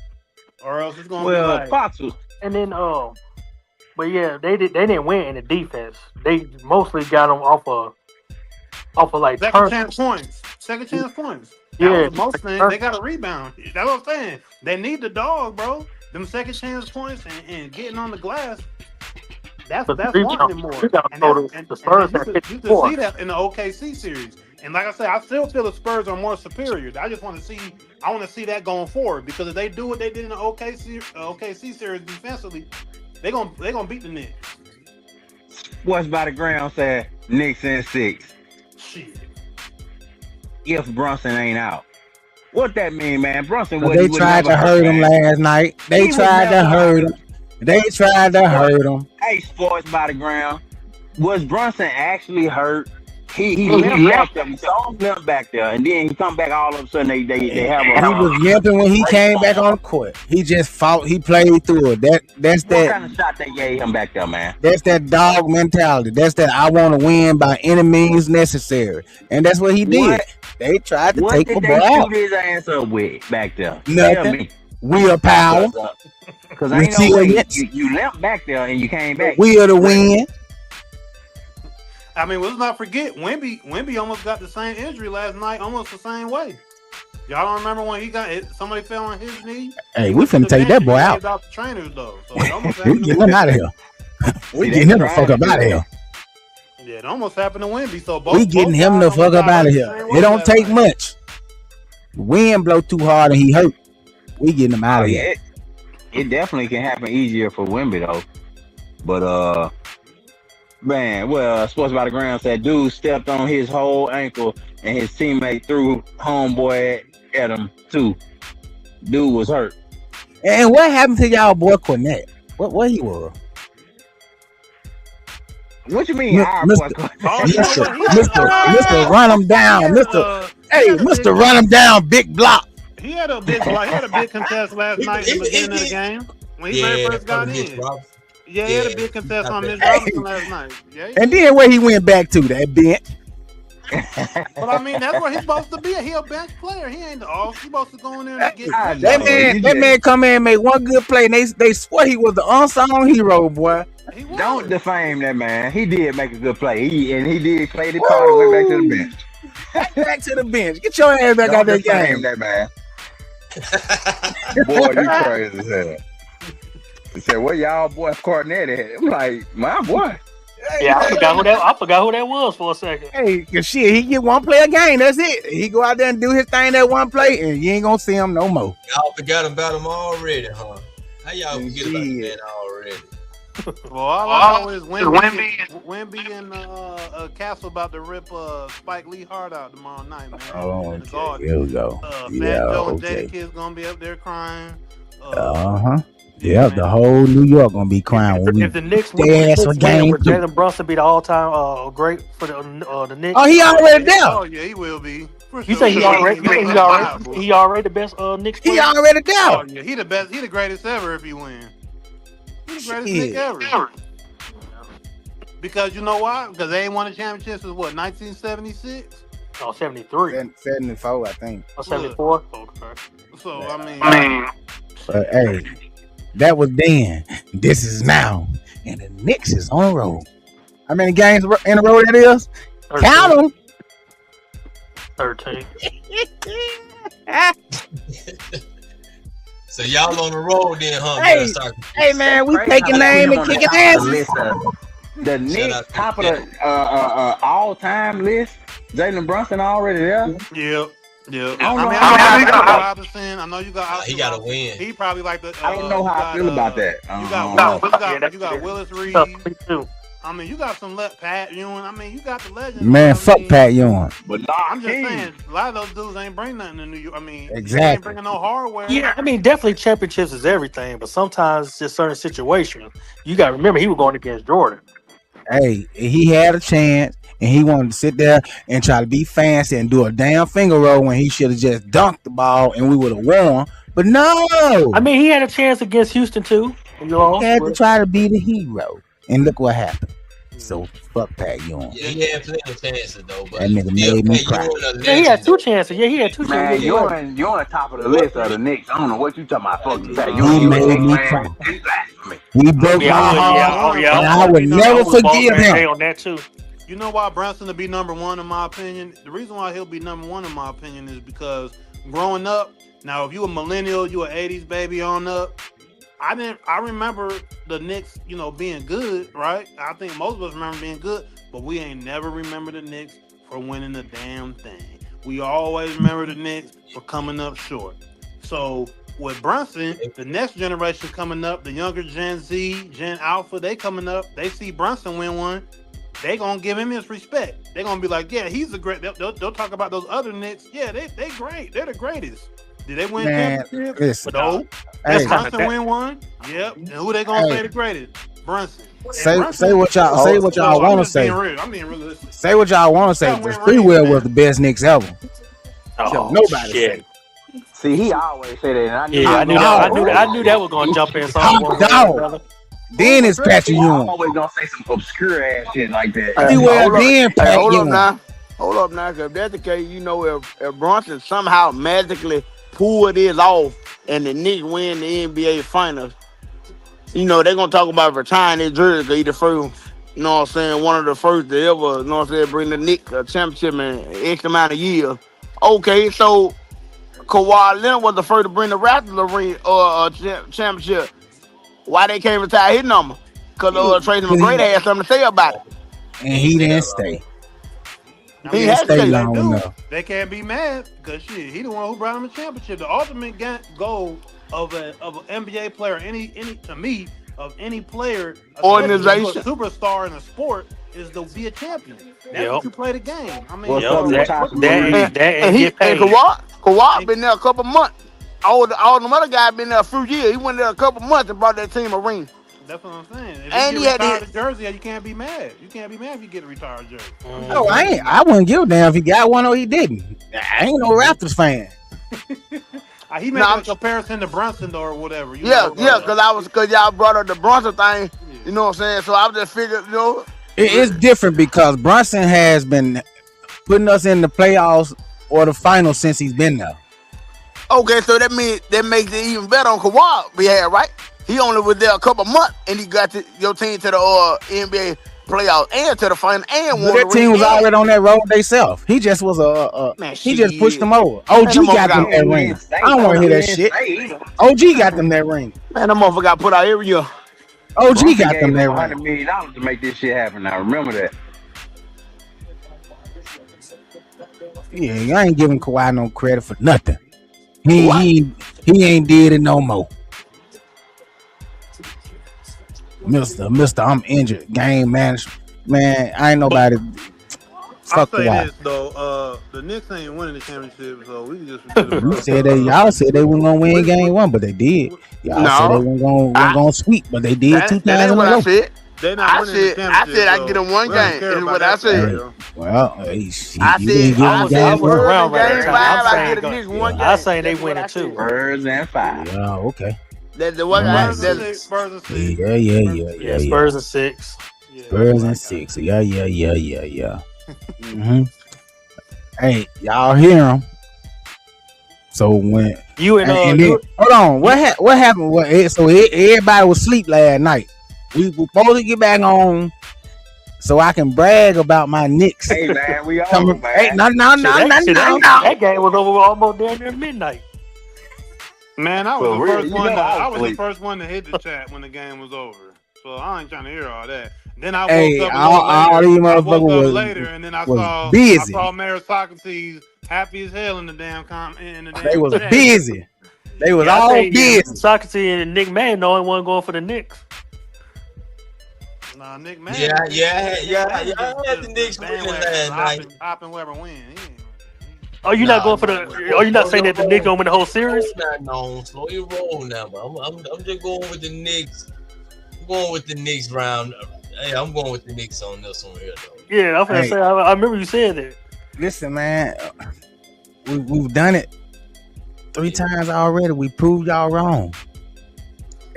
Speaker 2: or else it's going to be like.
Speaker 6: Fox was.
Speaker 4: And then but yeah, they didn't win in the defense. They mostly got them off of like
Speaker 2: second chance points. That
Speaker 4: Yeah,
Speaker 2: was the most thing. They got a rebound. That's what I'm saying. They need the dog, bro. Them second chance points and getting on the glass. That's
Speaker 4: but
Speaker 2: wanting more.
Speaker 4: the Spurs had
Speaker 2: You could
Speaker 4: 54.
Speaker 2: see that in the OKC series. And like I said, I still feel the Spurs are more superior. I just want to see. I want to see that going forward because if they do what they did in the OKC series defensively, they gonna beat the Knicks.
Speaker 6: What's by the ground said Knicks in 6.
Speaker 2: Shit.
Speaker 6: If Brunson ain't out. What that mean, man? Brunson
Speaker 3: But
Speaker 6: was
Speaker 3: they tried to hurt him last night. They tried to hurt him. They tried to hurt him.
Speaker 6: Hey, sports by the ground. Was Brunson actually hurt? He limped back there. We saw him limp back there, and then he come back. All of a sudden, they have a.
Speaker 3: He was limping when he came back on the court. He just fought. He played through it. That's
Speaker 6: What
Speaker 3: that.
Speaker 6: kind of shot they gave him back there, man?
Speaker 3: That's that dog mentality. That's that I want to win by any means necessary, and that's what he did.
Speaker 6: What?
Speaker 3: They tried to
Speaker 6: What
Speaker 3: take
Speaker 6: did
Speaker 3: the
Speaker 6: they
Speaker 3: ball out.
Speaker 6: shoot his ass up with back there? Tell
Speaker 3: Nothing.
Speaker 6: me.
Speaker 3: Willpower.
Speaker 6: Because I ain't no way
Speaker 3: Resilience.
Speaker 6: you limped back there and you came back.
Speaker 3: Will to win.
Speaker 2: I mean, let's not forget Wemby almost got the same injury last night, almost the same way. Y'all don't remember when he got it? Somebody fell on his knee.
Speaker 3: Hey, we finna take that boy out.
Speaker 2: About the trainers though, so it almost
Speaker 3: We
Speaker 2: happened to
Speaker 3: getting him out of
Speaker 2: Wemby.
Speaker 3: here. We getting him the fuck up out of here.
Speaker 2: Yeah, it almost happened to Wemby. So both,
Speaker 3: We getting
Speaker 2: both
Speaker 3: him the
Speaker 2: guys
Speaker 3: fuck up
Speaker 2: almost
Speaker 3: out of
Speaker 2: died
Speaker 3: here.
Speaker 2: the same way
Speaker 3: It don't
Speaker 2: last
Speaker 3: take
Speaker 2: night.
Speaker 3: much. The wind blow too hard and he hurt. We getting him out of here.
Speaker 6: It definitely can happen easier for Wemby though. But man, well, Sports by the Ground said dude stepped on his whole ankle and his teammate threw homeboy at him too. Dude was hurt.
Speaker 3: And what happened to y'all boy Cornette? What he was?
Speaker 6: What you mean?
Speaker 3: Mr. Run him down, Mr. Run him down, big block.
Speaker 2: He had a big contest last night in the beginning of the game when he very first got in. Yeah, he had a big contest on Mitch Robinson last night. Yeah,
Speaker 3: And then where he went back to that bench.
Speaker 2: but I mean that's where he's supposed to be. He a bench player. He ain't the off. He's supposed to go in there and get
Speaker 3: That man come in and make one good play, and they swear he was the unsung hero, boy.
Speaker 6: Don't defame that man. He did make a good play. He did play the part and went back to the bench.
Speaker 3: Back to the bench. Get your ass back out that game.
Speaker 6: That man. Boy, you crazy as hell. He said, "What y'all boy Cornette at?" I'm like, "My boy."
Speaker 4: Yeah, I forgot who that was for a second.
Speaker 3: Hey, cause shit, he get one play a game. That's it. He go out there and do his thing that one play, and you ain't gonna see him no more.
Speaker 8: Y'all forgot about him already, huh? How y'all forget about the man already?
Speaker 2: Well, all I know is Wemby and Castle about to rip Spike Lee heart out tomorrow night, man.
Speaker 3: Oh, okay. Here we go.
Speaker 2: Fat Joe and Jada Kid's gonna be up there crying.
Speaker 3: Yeah, the whole New York gonna be crying.
Speaker 4: If the Knicks win, Jalen Brunson be the all-time great for the Knicks.
Speaker 3: Oh, he already there.
Speaker 2: Oh yeah, he will be.
Speaker 4: You say he already the best Knicks player?
Speaker 3: He already there.
Speaker 2: Oh yeah, he the best. He the greatest ever if he wins. He's the greatest Knick ever. Because you know why? Because they ain't won a championship since what, 1976?
Speaker 4: Oh, 73.
Speaker 3: 74, I think.
Speaker 4: Oh, 74? Okay.
Speaker 2: So, I mean.
Speaker 3: Hey, that was then. This is now. And the Knicks is on the road. How many games in a row that is?
Speaker 4: 13.
Speaker 3: Count them.
Speaker 4: 13.
Speaker 8: So y'all on the road then, huh?
Speaker 3: Hey man, we taking name and kicking ass.
Speaker 6: The Knicks top of the all-time list. Jalen Brunson already there.
Speaker 2: Yep.
Speaker 6: I
Speaker 2: know you got.
Speaker 8: He got to win.
Speaker 2: He probably like the.
Speaker 6: I don't know how I feel about that.
Speaker 2: You got Willis Reed. I mean, you got some Pat Ewing. I mean, you got the legends.
Speaker 3: Man, fuck Pat Ewing.
Speaker 6: But
Speaker 2: I'm just saying, a lot of those dudes ain't bring nothing to New York. I mean,
Speaker 3: exactly.
Speaker 2: They ain't bringing no hardware.
Speaker 4: Yeah, I mean, definitely championships is everything, but sometimes it's just certain situations. You got to remember, he was going against Jordan.
Speaker 3: Hey, he had a chance, and he wanted to sit there and try to be fancy and do a damn finger roll when he should have just dunked the ball and we would have won. But no.
Speaker 4: I mean, he had a chance against Houston, too.
Speaker 3: He had to try to be the hero. And look what happened. So fuck Pat Ewing.
Speaker 8: Yeah, he had plenty of chances though, but
Speaker 3: that nigga made me cry.
Speaker 4: Yeah, he had two chances. Yeah, he had two chances.
Speaker 6: You're on the top of the list of the Knicks. I don't know what you talking about. Fuck you.
Speaker 3: He made me cry. He broke my heart, and I would never forgive him.
Speaker 4: On that too.
Speaker 2: You know why Brunson will be number one in my opinion? The reason why he'll be number one in my opinion is because growing up, now if you a millennial, you an 80s baby on up. I remember the Knicks, being good, right? I think most of us remember being good, but we ain't never remember the Knicks for winning the damn thing. We always remember the Knicks for coming up short. So with Brunson, the next generation coming up, the younger Gen Z, Gen Alpha, they coming up, they see Brunson win one, they gonna give him his respect. They gonna be like, yeah, he's a great. They'll talk about those other Knicks. Yeah, they great. They're the greatest. Did they win championships? No.
Speaker 3: Hey,
Speaker 2: Brunson win one. Yep. And who they gonna say the greatest? Brunson.
Speaker 3: Say what y'all want to say.
Speaker 2: I'm being realistic.
Speaker 3: Say what y'all want to say. The Freewell was the best Knicks ever.
Speaker 4: Oh,
Speaker 3: nobody
Speaker 4: shit.
Speaker 6: See, he always say that. And
Speaker 4: I knew that was gonna jump in something.
Speaker 3: Then it's Patrick Ewing.
Speaker 6: I'm always gonna say some obscure ass shit like that.
Speaker 5: Hold up now, because if that's the case, if Brunson somehow magically pulled this off and the Knicks win the NBA Finals, they're gonna talk about retiring his jersey because he's the first, one of the first to ever, bring the Knicks a championship in X amount of years. Okay, so Kawhi Leonard was the first to bring the Raptors a championship. Why they can't retire his number? Because Tracy McGrady had something to say about it.
Speaker 3: And he didn't stay.
Speaker 2: He
Speaker 3: didn't stay long enough.
Speaker 2: They can't be mad because he the one who brought him a championship. The ultimate goal of an NBA player, any to me, of any player,
Speaker 5: organization,
Speaker 2: a superstar in a sport, is to be a champion. That's what you play the game. I mean,
Speaker 5: and Kawhi been there a couple months. All the other guys been there a few years. He went there a couple months and brought that team a ring.
Speaker 2: That's what I'm saying. If you get retired jersey, you can't be mad. You can't be mad if you get a retired jersey.
Speaker 3: No, I wouldn't give a damn if he got one or he didn't. I ain't no Raptors fan.
Speaker 2: He made a comparison to Brunson or whatever.
Speaker 5: Because y'all brought up the Brunson thing. You know what I'm saying? So I just figured,
Speaker 3: It's different because Brunson has been putting us in the playoffs or the finals since he's been there.
Speaker 5: Okay, so that makes it even better on Kawhi behalf, right? He only was there a couple months and he got your team to the NBA playoffs and to the final and won.
Speaker 3: That team was already on that road themselves. He just was he just pushed them over. OG got them that ring. I don't want to hear that shit. OG got them that ring.
Speaker 5: Man, that motherfucker got put out every year.
Speaker 3: OG got them that
Speaker 6: $100 million to make this shit happen. Now remember that.
Speaker 3: Yeah, I ain't giving Kawhi no credit for nothing. He ain't did it no more. Mister, I'm injured. Game manager, man. I ain't nobody.
Speaker 2: I'll say this though, the Knicks ain't winning the championship, so we just.
Speaker 3: Y'all said they weren't gonna win game one, but they did. Y'all said they weren't gonna sweep, but they did 2 times in a row.
Speaker 2: I
Speaker 5: said I get them one game. Is what I said.
Speaker 3: Well,
Speaker 5: I was around right time.
Speaker 4: I say they winning 2.
Speaker 6: Spurs and 5.
Speaker 3: Yeah, okay.
Speaker 5: That's the one.
Speaker 2: Spurs and 6.
Speaker 3: Yeah.
Speaker 4: Spurs and 6.
Speaker 3: Spurs and 6. Yeah. Mm-hmm. Hey, y'all hear him? So when
Speaker 4: you and
Speaker 3: then, hold on, what happened? So everybody was asleep last night. We were supposed to get back on so I can brag about my Knicks.
Speaker 6: Hey man, we over, man.
Speaker 3: Hey, no.
Speaker 4: That game was over almost damn near midnight.
Speaker 2: Man, I was the first one. I was the first one to hit the chat when the game was over. So I ain't trying to hear all that. Then I woke up later, and then I saw Mayor Socrates happy as hell in the damn
Speaker 3: They was busy. They was all busy.
Speaker 4: Socrates and Nick Madden the only one going for the Knicks.
Speaker 2: Nah, Nick Madden.
Speaker 8: Yeah. I had the Knicks winning last night.
Speaker 2: Hopping whoever win.
Speaker 4: Oh, you're not going for the? Are you not saying that the Knicks gonna win the whole series?
Speaker 8: Slow your roll now, but I'm just going with the Knicks. I'm going with the Knicks round. Hey, I'm going with the Knicks on this one here, though.
Speaker 4: Yeah, I'm gonna say. I remember you said that.
Speaker 3: Listen, man, we've done it 3 times already. We proved y'all wrong.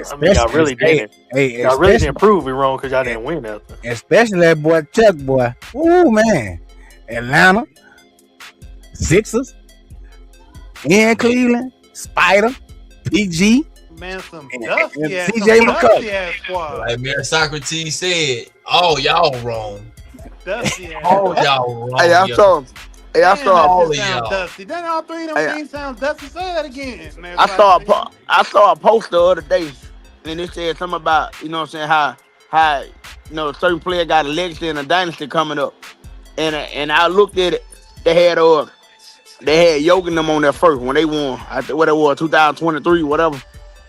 Speaker 4: I mean, y'all really didn't. Y'all really didn't prove me wrong because y'all didn't win nothing.
Speaker 3: Especially that boy Chuck boy. Ooh, man, Atlanta. Sixers, in Cleveland, Spider, PG,
Speaker 2: man, some
Speaker 3: CJ McCullough.
Speaker 8: Like Mayor Socrates said, y'all wrong.
Speaker 2: Dusty ass.
Speaker 8: All y'all wrong.
Speaker 5: Hey, I saw. Hey, I
Speaker 2: Damn,
Speaker 5: saw.
Speaker 2: that
Speaker 8: all
Speaker 2: shit
Speaker 8: of
Speaker 2: sound
Speaker 8: y'all.
Speaker 2: dusty. Then all three of them
Speaker 5: Hey,
Speaker 2: things sound dusty. Say that again, man.
Speaker 5: I saw a post the other day, and it said something about, you know what I'm saying, how you know, a certain player got a legacy and a dynasty coming up. And I looked at it, they had Yoga and them on there first when they won. I think what it was, 2023, whatever.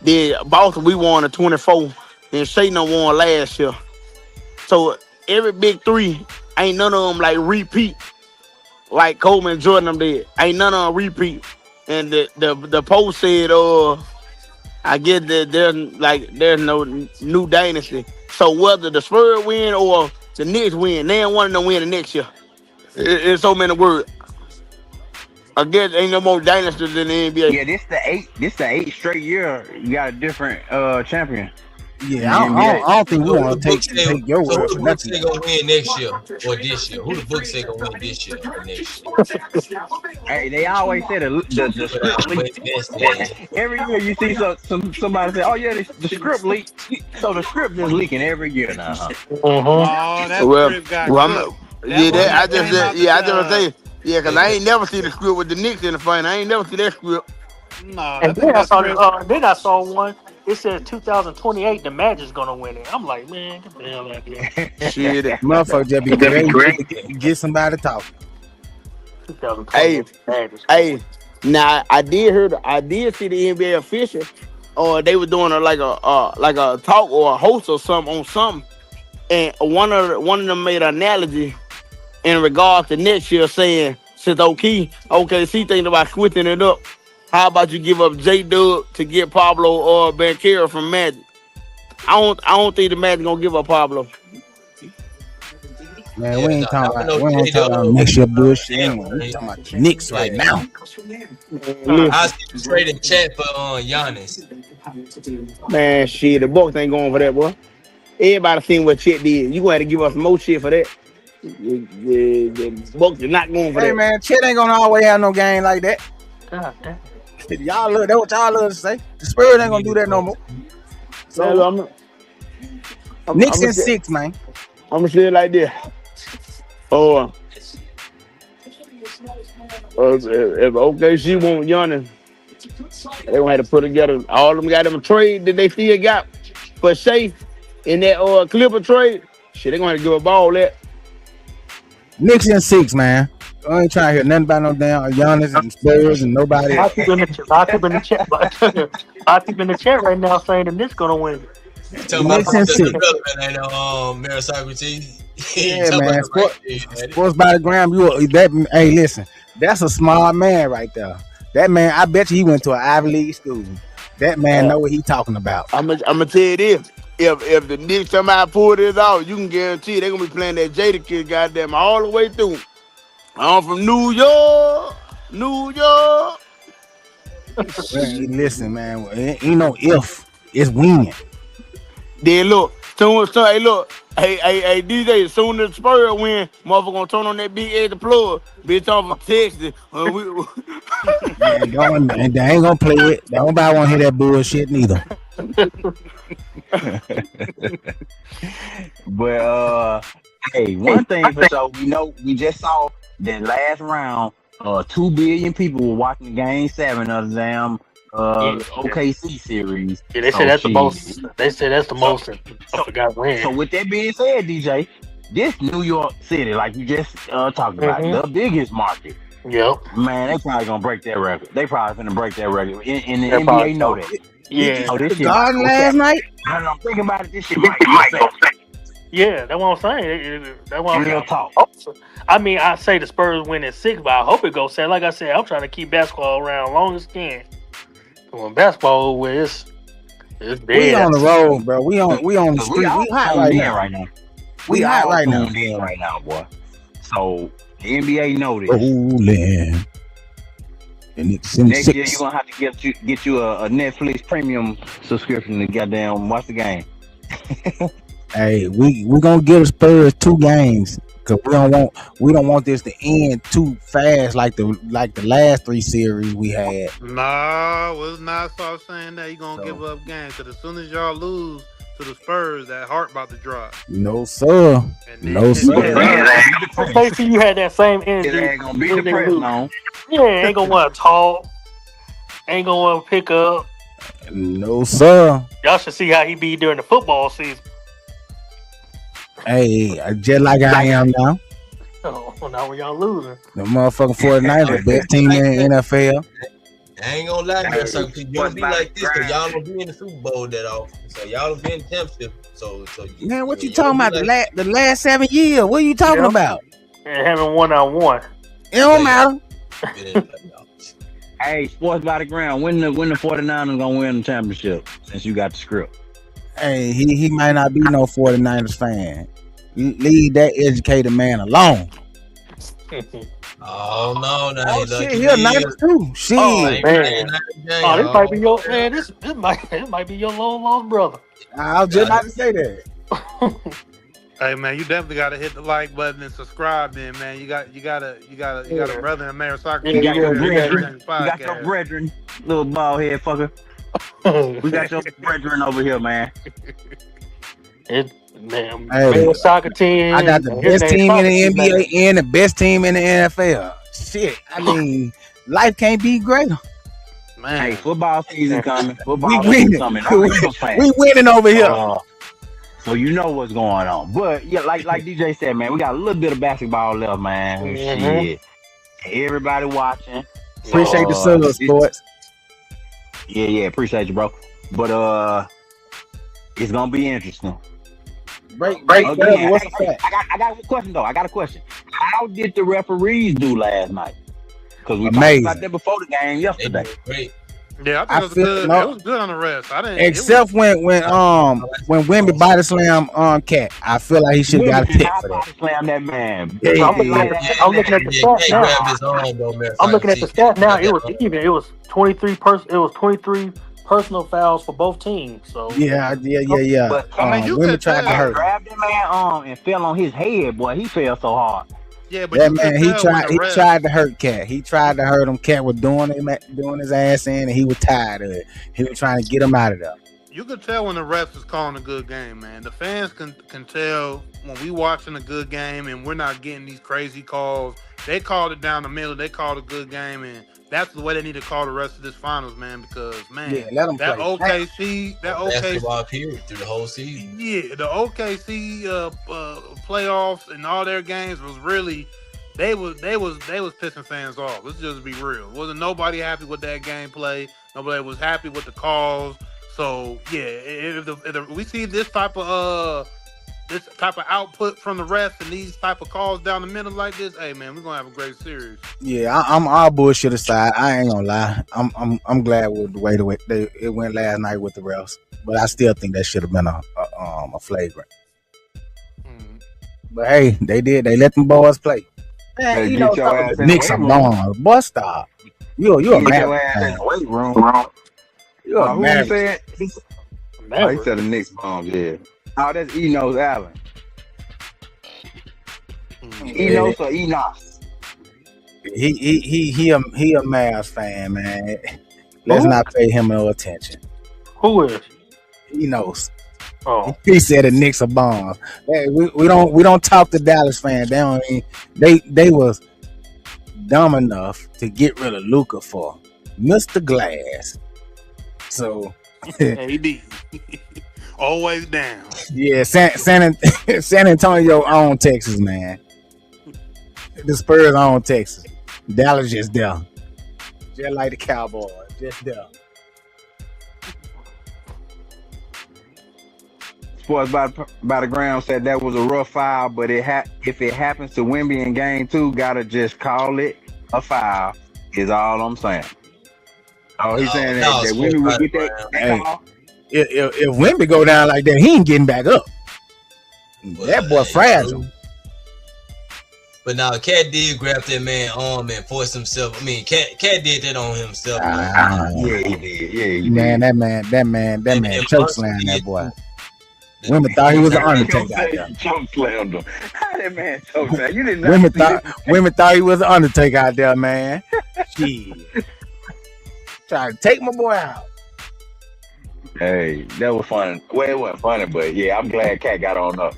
Speaker 5: Then Boston, we won in 24. Then Shayna won last year. So every big three, ain't none of them like repeat like Coleman and Jordan them did. Ain't none of them repeat. And the post said, I get that there's no new dynasty. So whether the Spurs win or the Knicks win, they ain't one of them win the next year. In so many words. I guess ain't no more dynasties in the NBA.
Speaker 6: Yeah, this the eighth straight year you got a different champion.
Speaker 3: Yeah, I don't think we want to take your
Speaker 8: So who
Speaker 3: word
Speaker 8: the
Speaker 3: for
Speaker 8: book
Speaker 3: nothing.
Speaker 8: say gonna win next year or this year? Who the book say gonna win this year or next year?
Speaker 6: Hey, they always say the script leak. Every year you see somebody say, "Oh yeah, the script leak." So the script is leaking every year now. Huh?
Speaker 2: Oh, that
Speaker 5: Well,
Speaker 2: script got
Speaker 5: well,
Speaker 2: cooked. That one
Speaker 5: I
Speaker 2: that
Speaker 5: just
Speaker 2: came out
Speaker 5: I just
Speaker 2: the
Speaker 5: say, because I ain't never seen the script with the Knicks in the final. I ain't never seen that script.
Speaker 2: no,
Speaker 4: And
Speaker 2: I think
Speaker 4: then I
Speaker 2: that
Speaker 4: saw
Speaker 2: script.
Speaker 4: I saw one. It said 2028, the Magic's gonna win it. I'm like, man, get the hell out of here.
Speaker 5: Shit.
Speaker 3: Motherfucker just be creating to get somebody talking.
Speaker 5: hey,
Speaker 4: 2028, Magic.
Speaker 5: hey. Now I did see the NBA official, or they were doing like a talk or a host or something on something, and one of them made an analogy in regards to next year, saying since OKC thinking about switching it up, how about you give up J Dub to get Pablo or Banchero from Magic? I don't think the Magic gonna give up Pablo.
Speaker 3: Man,
Speaker 8: Yeah,
Speaker 3: we ain't talking
Speaker 8: I
Speaker 3: about
Speaker 8: know
Speaker 3: we ain't talking about
Speaker 8: J-Dub.
Speaker 3: next year bullshit.
Speaker 8: Yeah,
Speaker 3: Anyway. We
Speaker 8: man.
Speaker 3: talking about the Knicks right
Speaker 8: Yeah.
Speaker 3: now.
Speaker 8: I see you trade in chat for Giannis.
Speaker 5: Man, shit, the Bucks ain't going for that, boy. Everybody seen what Chet did. You gonna have to give us more shit for that. The Bucks are not going for
Speaker 3: Hey
Speaker 5: that.
Speaker 3: man, Chet ain't gonna always have no game like that.
Speaker 4: God damn.
Speaker 3: Y'all look, that's what y'all love to say. The Spurs ain't gonna do that no more.
Speaker 5: Man,
Speaker 3: So
Speaker 5: look,
Speaker 3: Knicks in 6, man.
Speaker 5: I'm gonna say it like this. Oh, if OKC won't Giannis, they gonna have to put together all them got them trade that they still got for Shea in that Clipper trade. Shit, they gonna have to give up all that.
Speaker 3: Knicks in 6, man. I ain't trying to hear nothing about no damn Giannis and Spurs and nobody
Speaker 4: I
Speaker 3: else.
Speaker 4: keep in the chat. I keep in the chat. I keep in the chat right now saying the Knicks gonna win.
Speaker 8: Talking about
Speaker 3: Knicks in
Speaker 8: the
Speaker 3: 6.
Speaker 8: development and Mary Socrates.
Speaker 3: Yeah, man. Sports by the gram. Hey, listen, that's a smart man right there. That man, I bet you he went to an Ivy League school. That man know what he talking about.
Speaker 5: I'm gonna tell you this. If the Knicks somehow pull this out, you can guarantee they're gonna be playing that Jada kid goddamn all the way through. I'm from New York.
Speaker 3: Man, listen, man. Ain't no if. It's when.
Speaker 5: Then look, hey look, hey DJ, as soon as the Spurs win, motherfucker gonna turn on that big edge plug. Bitch off of Texas.
Speaker 3: And they ain't gonna play it. Nobody wanna hear that bullshit neither.
Speaker 6: But hey, one thing for sure, we just saw that last round. 2 billion people were watching Game 7 of the damn OKC series.
Speaker 4: Yeah, they say that's the most. They say that's the most. I forgot when.
Speaker 6: So with that being said, DJ, this New York City, like you just talked about, the biggest market.
Speaker 4: Yep.
Speaker 6: Man, they probably gonna break that record. They probably gonna break that record. In the NBA know that.
Speaker 4: Yeah.
Speaker 6: Oh, this
Speaker 3: The
Speaker 6: shit
Speaker 3: Garden last night.
Speaker 6: I'm thinking about it. This shit might go back.
Speaker 4: Yeah, that's what I'm saying. That's what I'm
Speaker 6: Real
Speaker 4: saying.
Speaker 6: talk.
Speaker 4: I mean, I say the Spurs win in 6, but I hope it goes 7. Like I said, I'm trying to keep basketball around long as can. When basketball over, it's dead.
Speaker 3: We on the road, bro. We on the street. We hot right now. We hot right now.
Speaker 6: In right now, boy. So the NBA know this.
Speaker 3: Rolling. And it's in
Speaker 6: Next
Speaker 3: 6.
Speaker 6: year you're gonna have to get you a Netflix premium subscription to goddamn watch the game.
Speaker 3: Hey, we gonna give the Spurs 2 games because we don't want this to end too fast like the last 3 series we had.
Speaker 2: No, it's not. Stop saying that. You're gonna give up games because as soon as y'all lose to the Spurs, that heart about to drop.
Speaker 3: No sir. No sir.
Speaker 4: Stacey, you had that same energy.
Speaker 6: It ain't gonna be depressed long.
Speaker 4: Yeah, ain't gonna want to talk. Ain't gonna want to pick up.
Speaker 3: No sir.
Speaker 4: Y'all should see how he be during the football season.
Speaker 3: Hey, just like I am now.
Speaker 4: Oh, now when y'all losing.
Speaker 3: The motherfucking 49ers, best team in the NFL.
Speaker 8: I ain't gonna lie to you, so you don't be like this, cause y'all don't be in the Super Bowl that often. So y'all don't be in the championship. So
Speaker 3: man, what you talking about? The last 7 years? What are you talking about?
Speaker 4: And having 1-on-1.
Speaker 3: It don't matter.
Speaker 6: Hey, sports by the ground. When the 49ers gonna win the championship? Since you got the script.
Speaker 3: Hey, he might not be no 49ers fan. Leave that educated man alone.
Speaker 8: Oh no, no.
Speaker 3: Oh shit, he a Niners too. Shit.
Speaker 4: Oh man. Oh, this might be your man. This might be your long lost brother.
Speaker 3: I was just about to say that.
Speaker 2: Hey man, you definitely gotta hit the like button and subscribe. Then man, you got a brother in American Soccer.
Speaker 6: You got your brethren. You got your brethren, little bald head fucker. We got your brethren over here, man.
Speaker 4: Man, soccer team.
Speaker 3: I got the best team in the NBA and the best team in the NFL. Shit, I mean, life can't be greater.
Speaker 2: Man,
Speaker 6: hey, football season coming.
Speaker 3: We winning over here.
Speaker 6: So you know what's going on. But yeah, like DJ said, man, we got a little bit of basketball left, man.
Speaker 4: Mm-hmm.
Speaker 6: Shit. Everybody watching.
Speaker 3: Appreciate the sub sports.
Speaker 6: Yeah, appreciate you, bro. But it's gonna be interesting.
Speaker 3: Break.
Speaker 6: Again,
Speaker 3: What's the fact?
Speaker 6: I got a question though. How did the referees do last night? Because we
Speaker 3: Amazing.
Speaker 6: talked about that before the game yesterday.
Speaker 8: Great.
Speaker 2: yeah, I think it was good. It was good on the rest. I didn't.
Speaker 3: Except when Wemby body slam Cat, I feel like he should have got a tip for that.
Speaker 6: Slam that man.
Speaker 4: I'm looking at the stats now. I'm looking at the stats now. It was even. It was 23 personal fouls for both teams. So
Speaker 3: yeah.
Speaker 6: But
Speaker 3: Wemby tried to hurt him.
Speaker 6: grabbed that man arm and fell on his head. Boy, he fell so hard.
Speaker 2: Yeah, but
Speaker 3: that man, he tried to hurt Cat. He tried to hurt him. Cat was doing his ass in, and he was tired of it. He was trying to get him out of there.
Speaker 2: You could tell when the refs is calling a good game, man. The fans can tell when we watching a good game and we're not getting these crazy calls. They called it down the middle. They called a good game, and that's the way they need to call the rest of this finals, man. Because man,
Speaker 3: let them
Speaker 2: that
Speaker 3: play.
Speaker 2: OKC,
Speaker 8: basketball period through the whole season.
Speaker 2: Yeah, the OKC playoffs and all their games was really they was pissing fans off. Let's just be real. Wasn't nobody happy with that gameplay. Nobody was happy with the calls. So yeah, if we see this type of output from the refs and these type of calls down the middle like this, hey man, we're gonna have a great series.
Speaker 3: Yeah, I'm all bullshit aside. I ain't gonna lie. I'm glad with the way it went last night with the refs, but I still think that should have been a flagrant. But hey, they did. They let them boys play. Man, you know, the Knicks are gone. Boy, stop. You a man.
Speaker 6: Who you said? He said the Knicks bomb. Yeah. Oh, that's Enos Allen. Enos or Enos?
Speaker 3: He a Mavs fan, man. Let's not pay him no attention.
Speaker 4: Who is?
Speaker 3: He knows.
Speaker 4: Oh,
Speaker 3: he said the Knicks are bombs. Hey, we don't talk to Dallas fans. They was dumb enough to get rid of Luka for Mr. Glass. So
Speaker 2: he did. Always down.
Speaker 3: Yeah, San Antonio on Texas, man. The Spurs on Texas. Dallas just there. Just like the Cowboys. Just there.
Speaker 6: Sports by the ground said that was a rough foul, but if it happens to Wemby in game 2, gotta just call it a foul. Is all I'm saying. Oh, he's saying that Wemby would get that call.
Speaker 3: If Wemby go down like that, he ain't getting back up. That boy fragile.
Speaker 8: But now, Cat did grab that man's arm and force himself. I mean, Cat did that on himself.
Speaker 6: Yeah, he did. Yeah, he
Speaker 3: did. That man choke slammed that boy. Women thought he was an Undertaker out there.
Speaker 6: Choke slammed him. How that man choke slammed? You didn't know.
Speaker 3: Women thought he was an Undertaker out there, man. Shit. Trying to take my boy out.
Speaker 6: Hey, that was fun. Well, it wasn't funny, but yeah, I'm glad Cat got on up.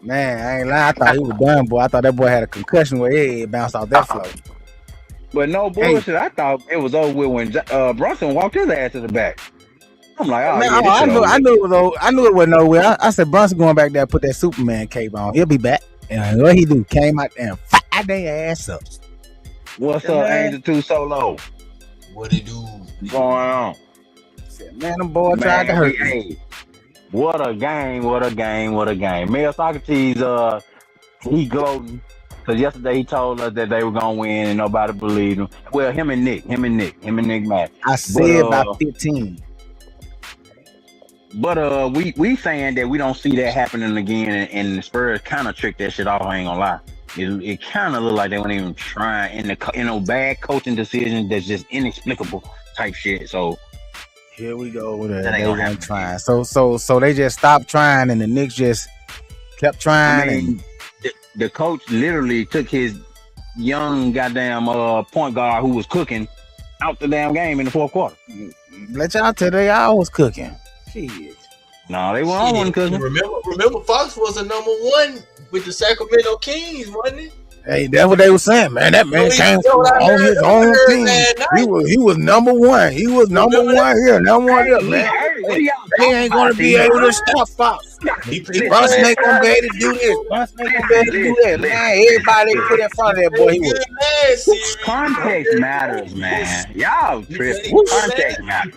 Speaker 3: Man, I ain't lying. I thought he was done, boy. I thought that boy had a concussion where his head bounced off that floor.
Speaker 6: But no bullshit. I thought it was over with when Brunson walked his ass to the back. I'm like, oh,
Speaker 3: Man,
Speaker 6: yeah,
Speaker 3: I knew it was over. I knew it wasn't nowhere. I said Brunson going back there, put that Superman cape on. He'll be back. And what he do? Came out there and fired their ass up.
Speaker 6: What's up, Angel 2 Solo?
Speaker 8: What he do?
Speaker 6: What's going on?
Speaker 3: Said, man, them boys tried to hurt me.
Speaker 6: Hey, what a game, what a game, what a game. Mel Socrates, he gloating. Because yesterday he told us that they were going to win and nobody believed him. Well, him and Nick Madden.
Speaker 3: I said about 15.
Speaker 6: But we saying that we don't see that happening again, and the Spurs kind of tricked that shit off. I ain't gonna lie. It kind of looked like they weren't even trying in a bad coaching decision that's just inexplicable type shit. So
Speaker 3: here we go with it. They weren't trying. So they just stopped trying, and the Knicks just kept trying.
Speaker 6: I mean, the coach literally took his young goddamn point guard who was cooking out the damn game in the fourth quarter.
Speaker 3: Let y'all tell they all was cooking. Shit.
Speaker 6: No, they weren't all cooking.
Speaker 8: Remember, Fox was a number one with the Sacramento Kings, wasn't he?
Speaker 3: Hey, that's what they were saying, man. That man came on his own team. He was number one. He was number one here, number one here, man. They ain't gonna be able to stop Fox. Brunson ain't gonna be able to do this. Brunson ain't gonna be able to do that, man. Everybody put in front of that boy. He was.
Speaker 6: Context matters, man. Y'all tripping. Context matters.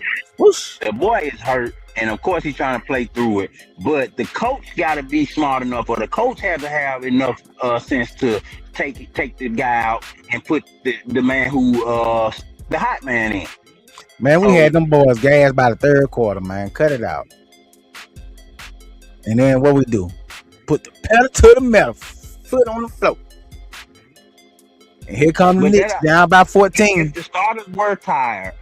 Speaker 6: The boy is hurt. And of course, he's trying to play through it. But the coach got to be smart enough, or the coach has to have enough sense to take the guy out and put the man who the hot man in.
Speaker 3: Man, we had them boys gassed by the third quarter, man. Cut it out. And then what we do? Put the pedal to the metal, foot on the floor. And here come the Knicks down by 14.
Speaker 6: If the starters were tired,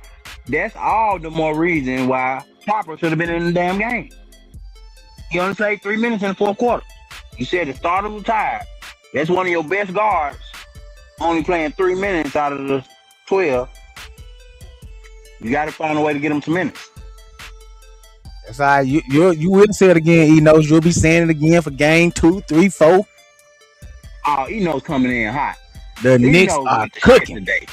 Speaker 6: that's all the more reason why Harper should have been in the damn game. He only played 3 minutes in the fourth quarter. You said the starter was tired. That's one of your best guards, only playing 3 minutes out of the 12. You got to find a way to get him some minutes.
Speaker 3: That's all right. You will say it again, Enos. You'll be saying it again for game 2, 3, 4.
Speaker 6: Oh, Enos coming in hot.
Speaker 3: The Knicks are cooking today.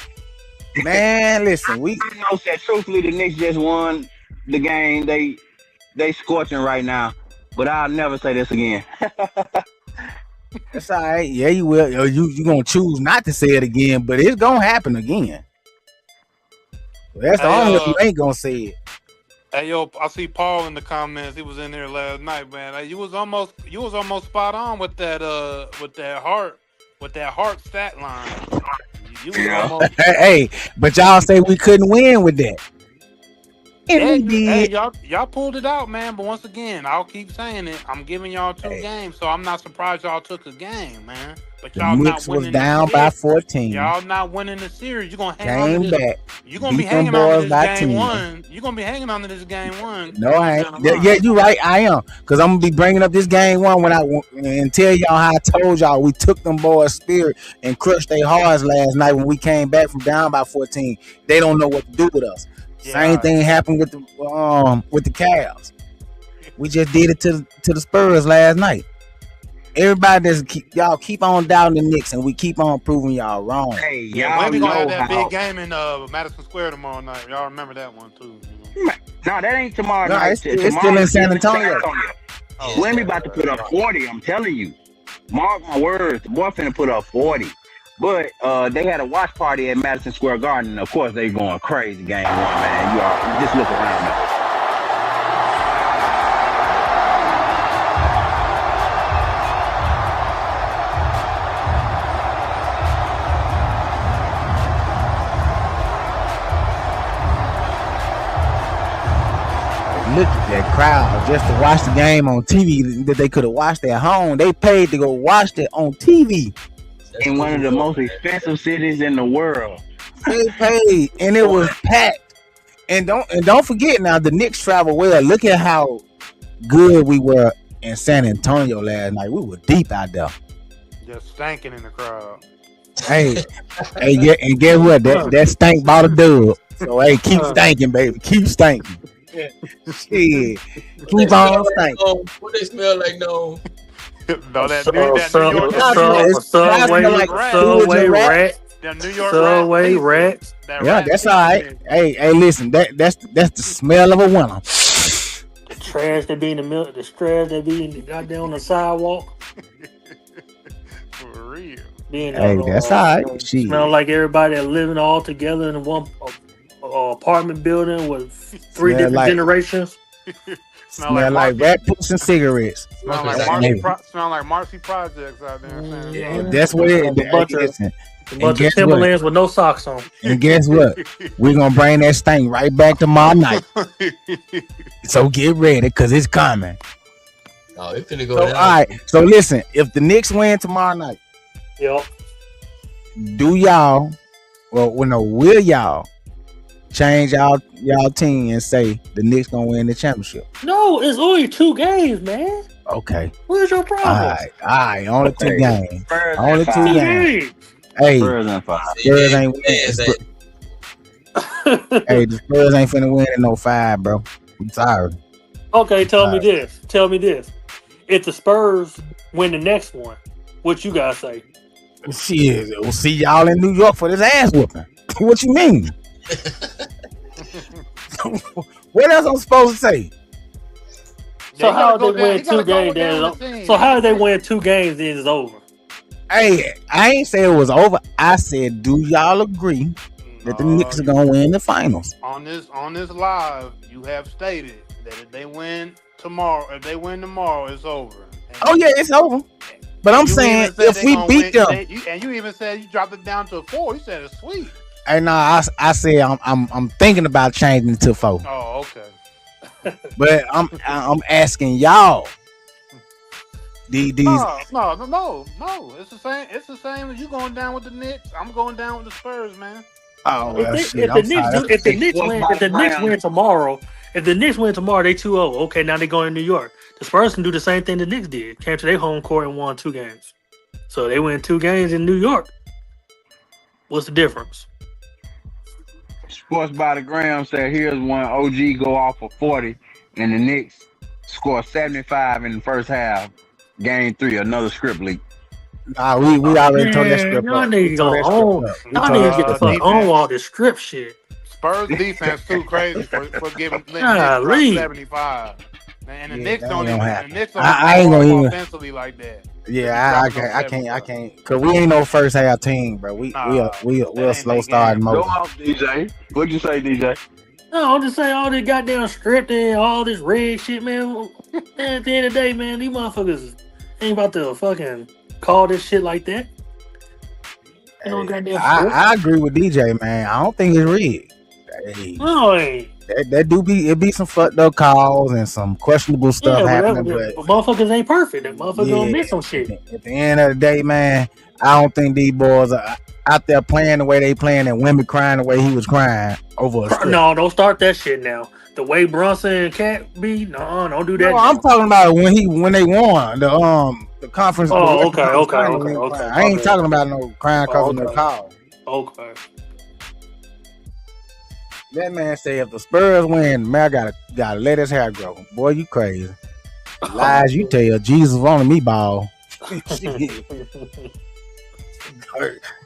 Speaker 3: Man, listen,
Speaker 6: Enos said truthfully the Knicks just won the game. They scorching right now, but I'll never say this again.
Speaker 3: That's all right. Yeah, you will. You gonna choose not to say it again, but it's gonna happen again. That's the only way you ain't gonna say it.
Speaker 2: Hey yo, I see Paul in the comments. He was in there last night, man. Hey, you was almost spot on with that heart stat line. You was almost...
Speaker 3: Hey, but y'all say we couldn't win with that.
Speaker 2: Hey, y'all pulled it out, man. But once again, I'll keep saying it. I'm giving y'all 2 games, so I'm not surprised y'all took a game, man. But y'all
Speaker 3: Knicks
Speaker 2: not winning.
Speaker 3: Was down by 14.
Speaker 2: Y'all not winning the series. You're gonna hang on to this.
Speaker 3: Back.
Speaker 2: You're gonna be hanging on to this game 1. You're gonna be hanging on to this game 1.
Speaker 3: No, I ain't. Yeah, you're right. I am, because I'm gonna be bringing up this game 1 and tell y'all how I told y'all we took them boys' spirit and crushed their hearts last night when we came back from down by 14. They don't know what to do with us. Same thing happened with the Cavs. We just did it to the Spurs last night. Everybody y'all keep on doubting the Knicks, and we keep on proving y'all wrong.
Speaker 6: Hey,
Speaker 2: y'all we gonna have that big game in Madison Square tomorrow night. Y'all remember that one too?
Speaker 6: No, that ain't tomorrow night.
Speaker 3: It's still in San Antonio.
Speaker 6: Wemby about to put up 40. I'm telling you. Mark my words. The boy finna put up 40. But they had a watch party at Madison Square Garden. And of course, they going crazy game 1, man. You just look around now.
Speaker 3: Look at that crowd just to watch the game on TV that they could have watched at home. They paid to go watch it on TV.
Speaker 6: In one of the most expensive cities in the world.
Speaker 3: They paid, and it was packed. And don't forget now, the Knicks travel well. Look at how good we were in San Antonio last night. We were deep out there.
Speaker 2: Just stanking in the crowd.
Speaker 3: Hey, and guess what? That stank bought a dub. So hey, keep stanking, baby. Keep stanking. Shit. Keep on thinking.
Speaker 8: What they smell like? No.
Speaker 2: No, that New York,
Speaker 4: Subway rat.
Speaker 2: Them New York
Speaker 4: Subway
Speaker 2: rat.
Speaker 3: Yeah, that's all right. Hey, listen, that's the smell of a winner.
Speaker 4: The trash that be in the middle, the trash that be in the goddamn on the sidewalk.
Speaker 2: For real.
Speaker 3: Hey, that's all right.
Speaker 4: Smell like everybody living all together in one apartment building with three different generations.
Speaker 3: Smell like rat poops and cigarettes.
Speaker 2: Smell like Marcy Projects out there.
Speaker 3: Yeah, that's what it is.
Speaker 4: A bunch of Timberlands with no socks on.
Speaker 3: And guess what? We're gonna bring that sting right back tomorrow night. So get ready, because it's coming.
Speaker 8: Oh, it's finna go
Speaker 3: down. All right. So listen, if the Knicks win tomorrow night, will y'all change y'all team and say the Knicks gonna win the championship?
Speaker 4: No, it's only 2 games, man.
Speaker 3: Okay.
Speaker 4: Where's your problem?
Speaker 3: All right. Only 2 games. Only 2 games. Hey, Spurs ain't winning. Hey, the Spurs ain't finna win in no 5, bro. I'm sorry.
Speaker 4: Okay, tell me this. If the Spurs win the next one, what you guys say?
Speaker 3: Shit, we'll see y'all in New York for this ass whooping. What you mean? What else I'm supposed to say?
Speaker 4: So how they win 2 games? So how did they win 2 games? Then it's over.
Speaker 3: Hey, I ain't say it was over. I said, do y'all agree that the Knicks are gonna win the finals?
Speaker 2: On this live, you have stated that if they win tomorrow, it's over.
Speaker 3: And it's over. But I'm saying if we beat them,
Speaker 2: and you even said you dropped it down to 4. You said it's sweet.
Speaker 3: Hey, no, I said I'm thinking about changing it to 4.
Speaker 2: Oh, okay.
Speaker 3: But I'm asking y'all. These
Speaker 2: no. It's the same. It's the same as you going down with the Knicks. I'm going down with the Spurs, man.
Speaker 3: Oh, well,
Speaker 4: if the Knicks win tomorrow, they 2-0. Okay, now they going to New York. The Spurs can do the same thing the Knicks did. Came to their home court and won 2 games. So they win 2 games in New York. What's the difference?
Speaker 6: Sports by the Gram said, here's one OG go off for 40 and the Knicks score 75 in the first half. Game 3, another script leak.
Speaker 3: Nah, we already told that script.
Speaker 4: Y'all niggas get the fuck on all this script shit.
Speaker 2: Spurs defense too crazy for giving 75. And the Knicks don't even. I ain't gonna even offensively like that.
Speaker 3: Yeah, I can't. Cause we ain't no first half team, bro. We'll slow start mode.
Speaker 6: Go off, DJ. What'd you say, DJ?
Speaker 4: No, I'm just saying all this goddamn script and all this red shit, man. At the end of the day, man, these motherfuckers ain't about to fucking call this shit like that.
Speaker 3: I agree with DJ, man. I don't think it's rigged. Hey,
Speaker 4: no, it ain't.
Speaker 3: It be some fucked up calls and some questionable stuff happening. But
Speaker 4: motherfuckers ain't perfect. That motherfuckers gonna miss some shit.
Speaker 3: At the end of the day, man, I don't think these boys are out there playing the way they playing and women crying the way he was crying over a script.
Speaker 4: No, don't start that shit now. The way Brunson and Cat be, no, don't do that.
Speaker 3: No, I'm talking about when they won the conference.
Speaker 4: Oh, okay.
Speaker 3: I ain't talking about no crying because of no call.
Speaker 4: Okay.
Speaker 3: That man say if the Spurs win, man, gotta let his hair grow. Boy, you crazy. Lies you tell. Jesus wanted me ball.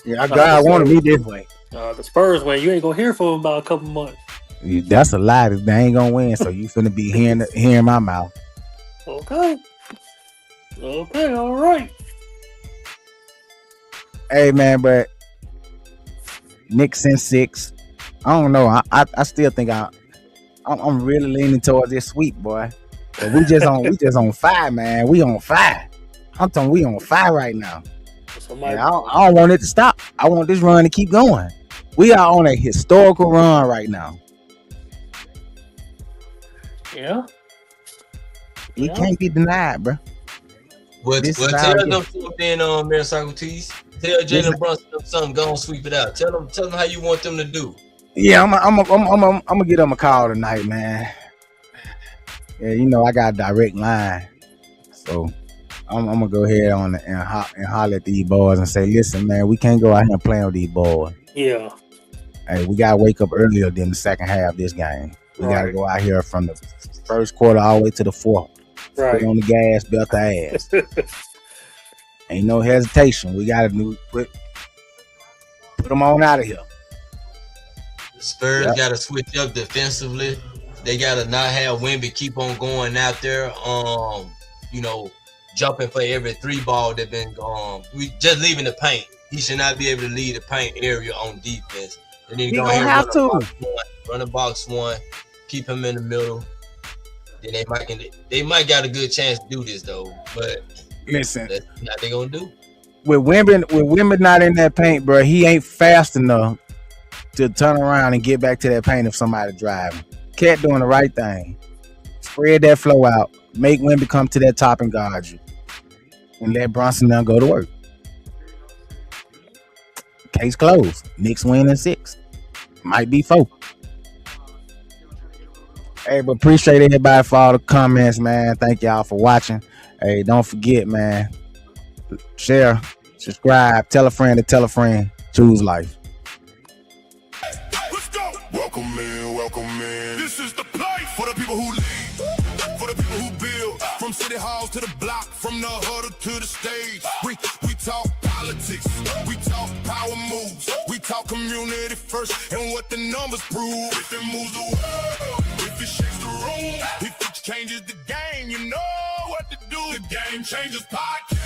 Speaker 3: Yeah, God wanted me this way.
Speaker 4: The Spurs win. You ain't gonna hear from him about a couple months.
Speaker 3: That's a lie. They ain't gonna win, so you finna be hearing my mouth.
Speaker 4: Okay, all right.
Speaker 3: Hey man, but Knicks in 6. I don't know. I still think I'm really leaning towards this sweep, boy. But we just on fire, man. We on fire. I'm telling we on fire right now. I don't want it to stop. I want this run to keep going. We are on a historical run right now.
Speaker 4: Yeah.
Speaker 3: It can't be denied, bro.
Speaker 8: Well, tell them something, Mayor Socrates. Tell Jalen Brunson something. Go and sweep it out. Tell them how you want them to do.
Speaker 3: Yeah, I'm gonna get them a call tonight, man. Yeah, you know I got a direct line, so I'm gonna go ahead on and holler at these boys and say, listen, man, we can't go out here and play with these boys.
Speaker 4: Yeah.
Speaker 3: Hey, we gotta wake up earlier than the second half of this game. We gotta go out here from the first quarter all the way to the fourth.
Speaker 2: Right.
Speaker 3: Put on the gas, belt the ass. Ain't no hesitation. We gotta put them on out of here.
Speaker 8: The Spurs gotta switch up defensively. They gotta not have Wemby keep on going out there. You know, jumping for every 3 ball that been we just leaving the paint. He should not be able to lead the paint area on defense. And then
Speaker 3: He gonna have to
Speaker 8: run a box one, keep him in the middle. Then they might got a good chance to do this though. But
Speaker 3: listen,
Speaker 8: that's what they gonna do.
Speaker 3: With Wemby not in that paint, bro, he ain't fast enough to turn around and get back to that paint if somebody driving. Cat doing the right thing. Spread that flow out. Make Wemby come to that top and guard you. And let Brunson now go to work. Case closed. Knicks win in 6. Might be 4. Hey, but appreciate everybody for all the comments, man. Thank y'all for watching. Hey, don't forget, man. Share, subscribe, tell a friend to tell a friend. Choose life.
Speaker 1: Let's go. Welcome in, welcome in. This is the place for the people who lead, for the people who build. From city halls to the block, from the huddle to the stage. We talk politics, we talk power moves, we talk community first and what the numbers prove. If it moves the world, if it shakes the room, if it changes the game, you know what to do. The Game Changers Podcast.